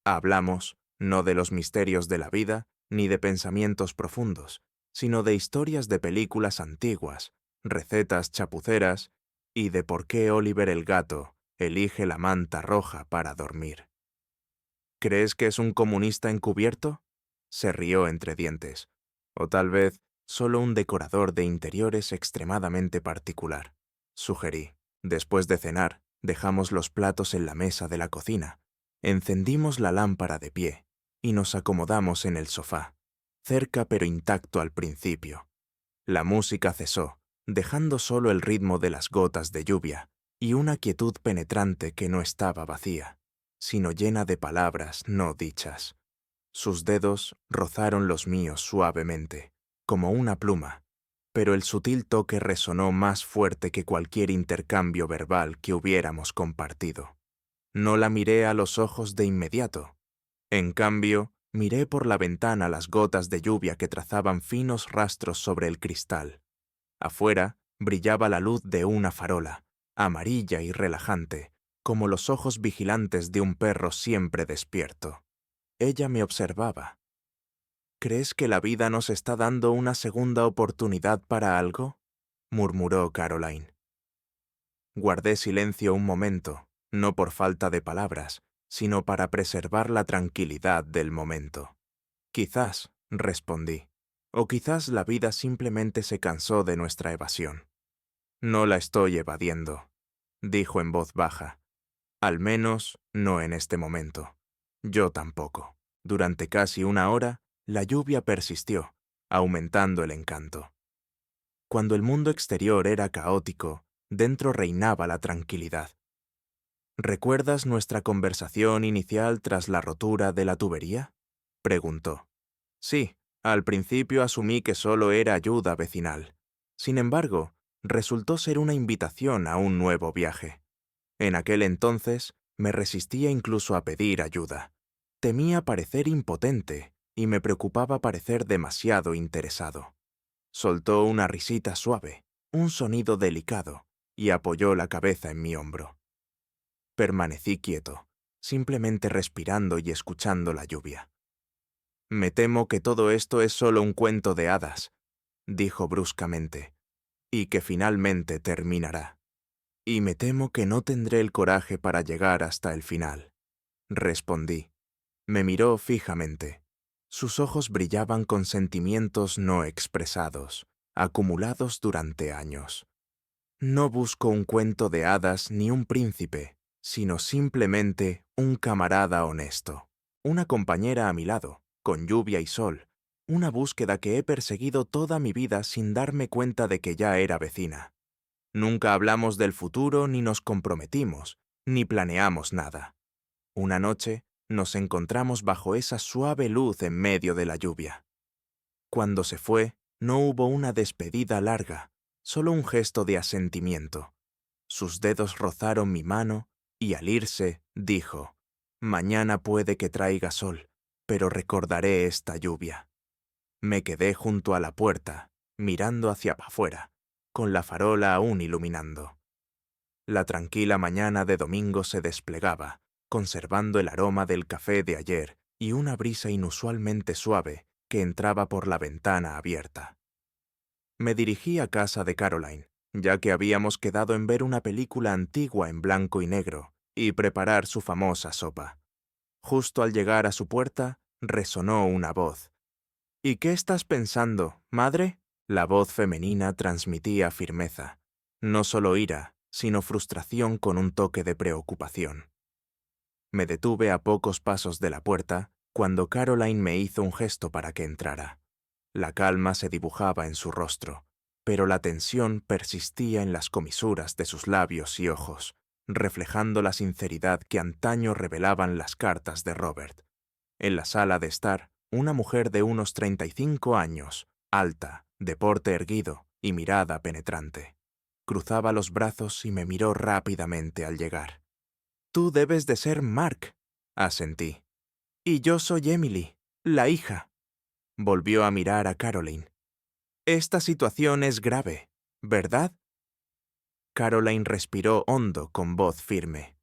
Hablamos, no de los misterios de la vida, ni de pensamientos profundos, sino de historias de películas antiguas, recetas chapuceras y de por qué Oliver el gato elige la manta roja para dormir. ¿Crees que es un comunista encubierto?, se rió entre dientes. O tal vez solo un decorador de interiores extremadamente particular, sugerí. Después de cenar, dejamos los platos en la mesa de la cocina, encendimos la lámpara de pie y nos acomodamos en el sofá, cerca pero intacto al principio. La música cesó, dejando solo el ritmo de las gotas de lluvia y una quietud penetrante que no estaba vacía, sino llena de palabras no dichas. Sus dedos rozaron los míos suavemente, como una pluma, pero el sutil toque resonó más fuerte que cualquier intercambio verbal que hubiéramos compartido. No la miré a los ojos de inmediato. En cambio, miré por la ventana las gotas de lluvia que trazaban finos rastros sobre el cristal. Afuera brillaba la luz de una farola, amarilla y relajante, como los ojos vigilantes de un perro siempre despierto. Ella me observaba. ¿Crees que la vida nos está dando una segunda oportunidad para algo?, murmuró Caroline. Guardé silencio un momento, no por falta de palabras, sino para preservar la tranquilidad del momento. Quizás, respondí, o quizás la vida simplemente se cansó de nuestra evasión. No la estoy evadiendo, dijo en voz baja. Al menos, no en este momento. Yo tampoco. Durante casi una hora, la lluvia persistió, aumentando el encanto. Cuando el mundo exterior era caótico, dentro reinaba la tranquilidad. ¿Recuerdas nuestra conversación inicial tras la rotura de la tubería?, preguntó. Sí, al principio asumí que solo era ayuda vecinal. Sin embargo, resultó ser una invitación a un nuevo viaje. En aquel entonces, me resistía incluso a pedir ayuda. Temía parecer impotente y me preocupaba parecer demasiado interesado. Soltó una risita suave, un sonido delicado, y apoyó la cabeza en mi hombro. Permanecí quieto, simplemente respirando y escuchando la lluvia. Me temo que todo esto es solo un cuento de hadas, dijo bruscamente, y que finalmente terminará. Y me temo que no tendré el coraje para llegar hasta el final, respondí. Me miró fijamente. Sus ojos brillaban con sentimientos no expresados, acumulados durante años. No busco un cuento de hadas ni un príncipe, sino simplemente un camarada honesto, una compañera a mi lado, con lluvia y sol, una búsqueda que he perseguido toda mi vida sin darme cuenta de que ya era vecina. Nunca hablamos del futuro ni nos comprometimos, ni planeamos nada. Una noche nos encontramos bajo esa suave luz en medio de la lluvia. Cuando se fue, no hubo una despedida larga, solo un gesto de asentimiento. Sus dedos rozaron mi mano y al irse dijo, «Mañana puede que traiga sol, pero recordaré esta lluvia». Me quedé junto a la puerta, mirando hacia afuera, con la farola aún iluminando. La tranquila mañana de domingo se desplegaba, conservando el aroma del café de ayer y una brisa inusualmente suave que entraba por la ventana abierta. Me dirigí a casa de Caroline, ya que habíamos quedado en ver una película antigua en blanco y negro y preparar su famosa sopa. Justo al llegar a su puerta, resonó una voz. «¿Y qué estás pensando, madre?». La voz femenina transmitía firmeza, no solo ira, sino frustración con un toque de preocupación. Me detuve a pocos pasos de la puerta cuando Caroline me hizo un gesto para que entrara. La calma se dibujaba en su rostro, pero la tensión persistía en las comisuras de sus labios y ojos, reflejando la sinceridad que antaño revelaban las cartas de Robert. En la sala de estar, una mujer de unos 35 años, alta, de porte erguido y mirada penetrante. Cruzaba los brazos y me miró rápidamente al llegar. «Tú debes de ser Mark», asentí. «Y yo soy Emily, la hija». Volvió a mirar a Caroline. «Esta situación es grave, ¿verdad?». Caroline respiró hondo con voz firme.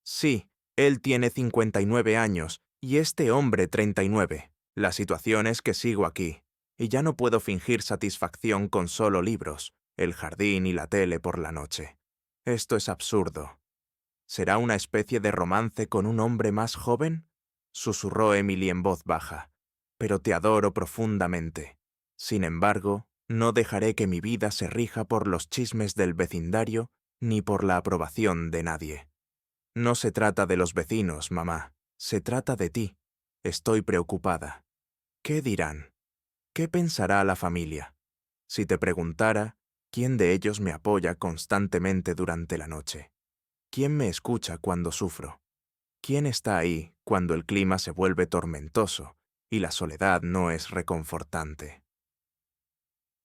«Sí, él tiene 59 años y este hombre 39. La situación es que sigo aquí, y ya no puedo fingir satisfacción con solo libros, el jardín y la tele por la noche. Esto es absurdo». «¿Será una especie de romance con un hombre más joven?», susurró Emily en voz baja. «Pero te adoro profundamente. Sin embargo, no dejaré que mi vida se rija por los chismes del vecindario ni por la aprobación de nadie». «No se trata de los vecinos, mamá. Se trata de ti. Estoy preocupada. ¿Qué dirán? ¿Qué pensará la familia? Si te preguntara, ¿quién de ellos me apoya constantemente durante la noche? ¿Quién me escucha cuando sufro? ¿Quién está ahí cuando el clima se vuelve tormentoso y la soledad no es reconfortante?».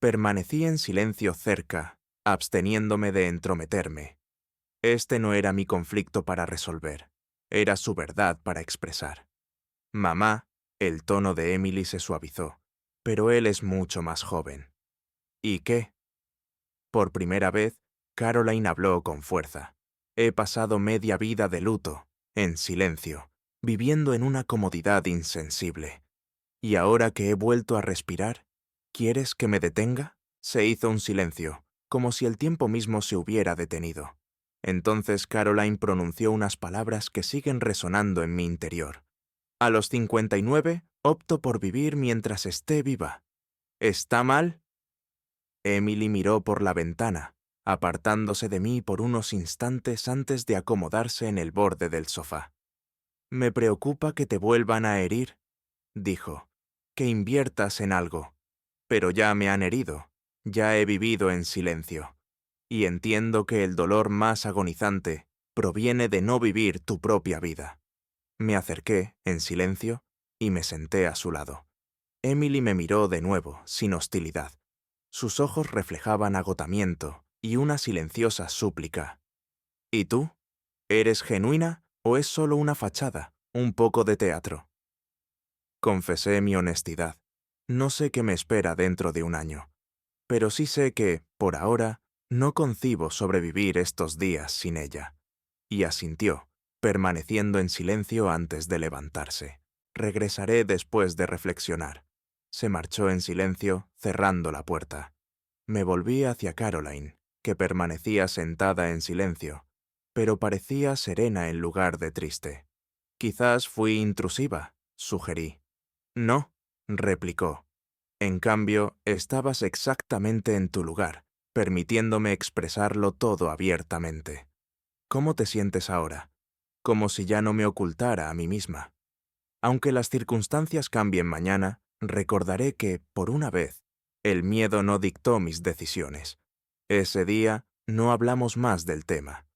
Permanecí en silencio cerca, absteniéndome de entrometerme. Este no era mi conflicto para resolver, era su verdad para expresar. «Mamá», el tono de Emily se suavizó, «pero él es mucho más joven». «¿Y qué?». Por primera vez, Caroline habló con fuerza. «He pasado media vida de luto, en silencio, viviendo en una comodidad insensible. Y ahora que he vuelto a respirar, ¿quieres que me detenga? Se hizo un silencio, como si el tiempo mismo se hubiera detenido. Entonces Caroline pronunció unas palabras que siguen resonando en mi interior. A los 59, opto por vivir mientras esté viva. ¿Está mal? Emily miró por la ventana, apartándose de mí por unos instantes antes de acomodarse en el borde del sofá. Me preocupa que te vuelvan a herir, dijo, que inviertas en algo. Pero ya me han herido, ya he vivido en silencio, y entiendo que el dolor más agonizante proviene de no vivir tu propia vida. Me acerqué, en silencio, y me senté a su lado. Emily me miró de nuevo, sin hostilidad. Sus ojos reflejaban agotamiento y una silenciosa súplica. ¿Y tú? ¿Eres genuina o es solo una fachada, un poco de teatro? Confesé mi honestidad. No sé qué me espera dentro de un año, pero sí sé que, por ahora, no concibo sobrevivir estos días sin ella. Y asintió, permaneciendo en silencio antes de levantarse. Regresaré después de reflexionar. Se marchó en silencio, cerrando la puerta. Me volví hacia Caroline, que permanecía sentada en silencio, pero parecía serena en lugar de triste. Quizás fui intrusiva, sugerí. No, replicó. En cambio, estabas exactamente en tu lugar, permitiéndome expresarlo todo abiertamente. ¿Cómo te sientes ahora? Como si ya no me ocultara a mí misma. Aunque las circunstancias cambien mañana, recordaré que, por una vez, el miedo no dictó mis decisiones. Ese día no hablamos más del tema.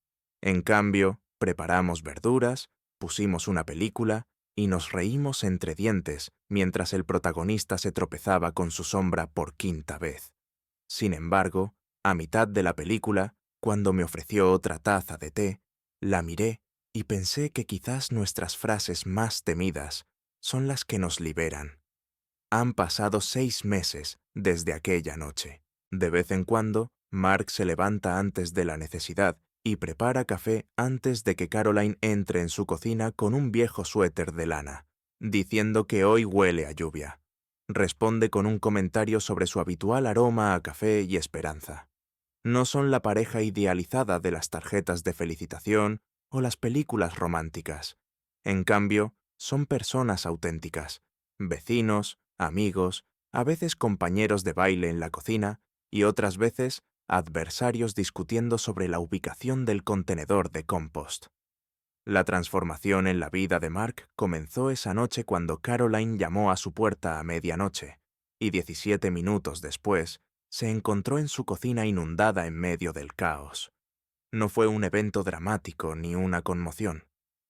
En cambio, preparamos verduras, pusimos una película y nos reímos entre dientes mientras el protagonista se tropezaba con su sombra por quinta vez. Sin embargo, a mitad de la película, cuando me ofreció otra taza de té, la miré y pensé que quizás nuestras frases más temidas son las que nos liberan. Han pasado 6 meses desde aquella noche. De vez en cuando, Mark se levanta antes de la necesidad y prepara café antes de que Caroline entre en su cocina con un viejo suéter de lana, diciendo que hoy huele a lluvia. Responde con un comentario sobre su habitual aroma a café y esperanza. No son la pareja idealizada de las tarjetas de felicitación o las películas románticas. En cambio, son personas auténticas, vecinos, amigos, a veces compañeros de baile en la cocina y otras veces adversarios discutiendo sobre la ubicación del contenedor de compost. La transformación en la vida de Mark comenzó esa noche cuando Caroline llamó a su puerta a medianoche, y 17 minutos después se encontró en su cocina inundada en medio del caos. No fue un evento dramático ni una conmoción.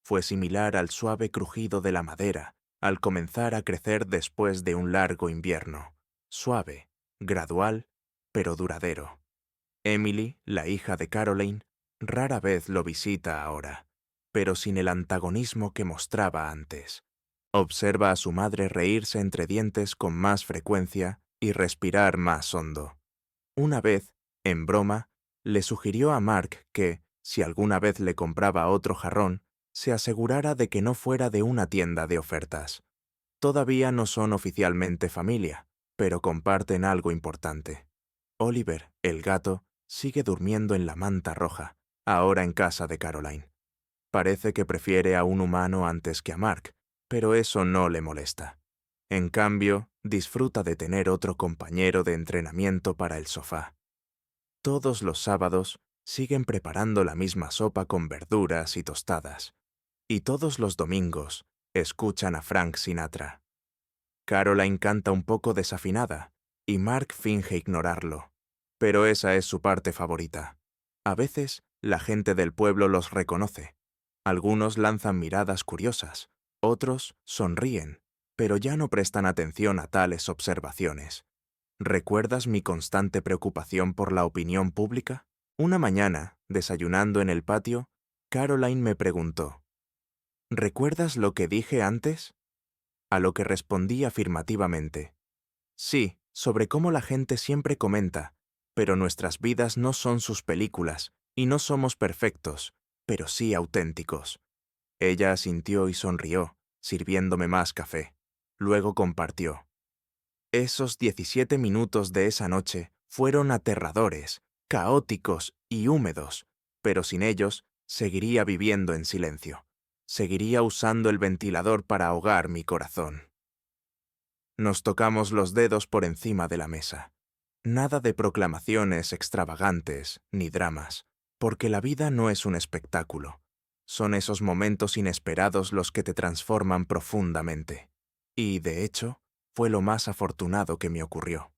Fue similar al suave crujido de la madera al comenzar a crecer después de un largo invierno. Suave, gradual, pero duradero. Emily, la hija de Caroline, rara vez lo visita ahora, pero sin el antagonismo que mostraba antes. Observa a su madre reírse entre dientes con más frecuencia y respirar más hondo. Una vez, en broma, le sugirió a Mark que, si alguna vez le compraba otro jarrón, se asegurara de que no fuera de una tienda de ofertas. Todavía no son oficialmente familia, pero comparten algo importante. Oliver, el gato, sigue durmiendo en la manta roja, ahora en casa de Caroline. Parece que prefiere a un humano antes que a Mark, pero eso no le molesta. En cambio, disfruta de tener otro compañero de entrenamiento para el sofá. Todos los sábados siguen preparando la misma sopa con verduras y tostadas. Y todos los domingos escuchan a Frank Sinatra. Caroline canta un poco desafinada, y Mark finge ignorarlo. Pero esa es su parte favorita. A veces, la gente del pueblo los reconoce. Algunos lanzan miradas curiosas, otros sonríen, pero ya no prestan atención a tales observaciones. ¿Recuerdas mi constante preocupación por la opinión pública? Una mañana, desayunando en el patio, Caroline me preguntó, ¿recuerdas lo que dije antes? A lo que respondí afirmativamente. Sí, sobre cómo la gente siempre comenta, pero nuestras vidas no son sus películas, y no somos perfectos, pero sí auténticos. Ella asintió y sonrió, sirviéndome más café. Luego compartió. Esos 17 minutos de esa noche fueron aterradores, caóticos y húmedos, pero sin ellos seguiría viviendo en silencio. Seguiría usando el ventilador para ahogar mi corazón. Nos tocamos los dedos por encima de la mesa. Nada de proclamaciones extravagantes ni dramas, porque la vida no es un espectáculo. Son esos momentos inesperados los que te transforman profundamente. Y, de hecho, fue lo más afortunado que me ocurrió.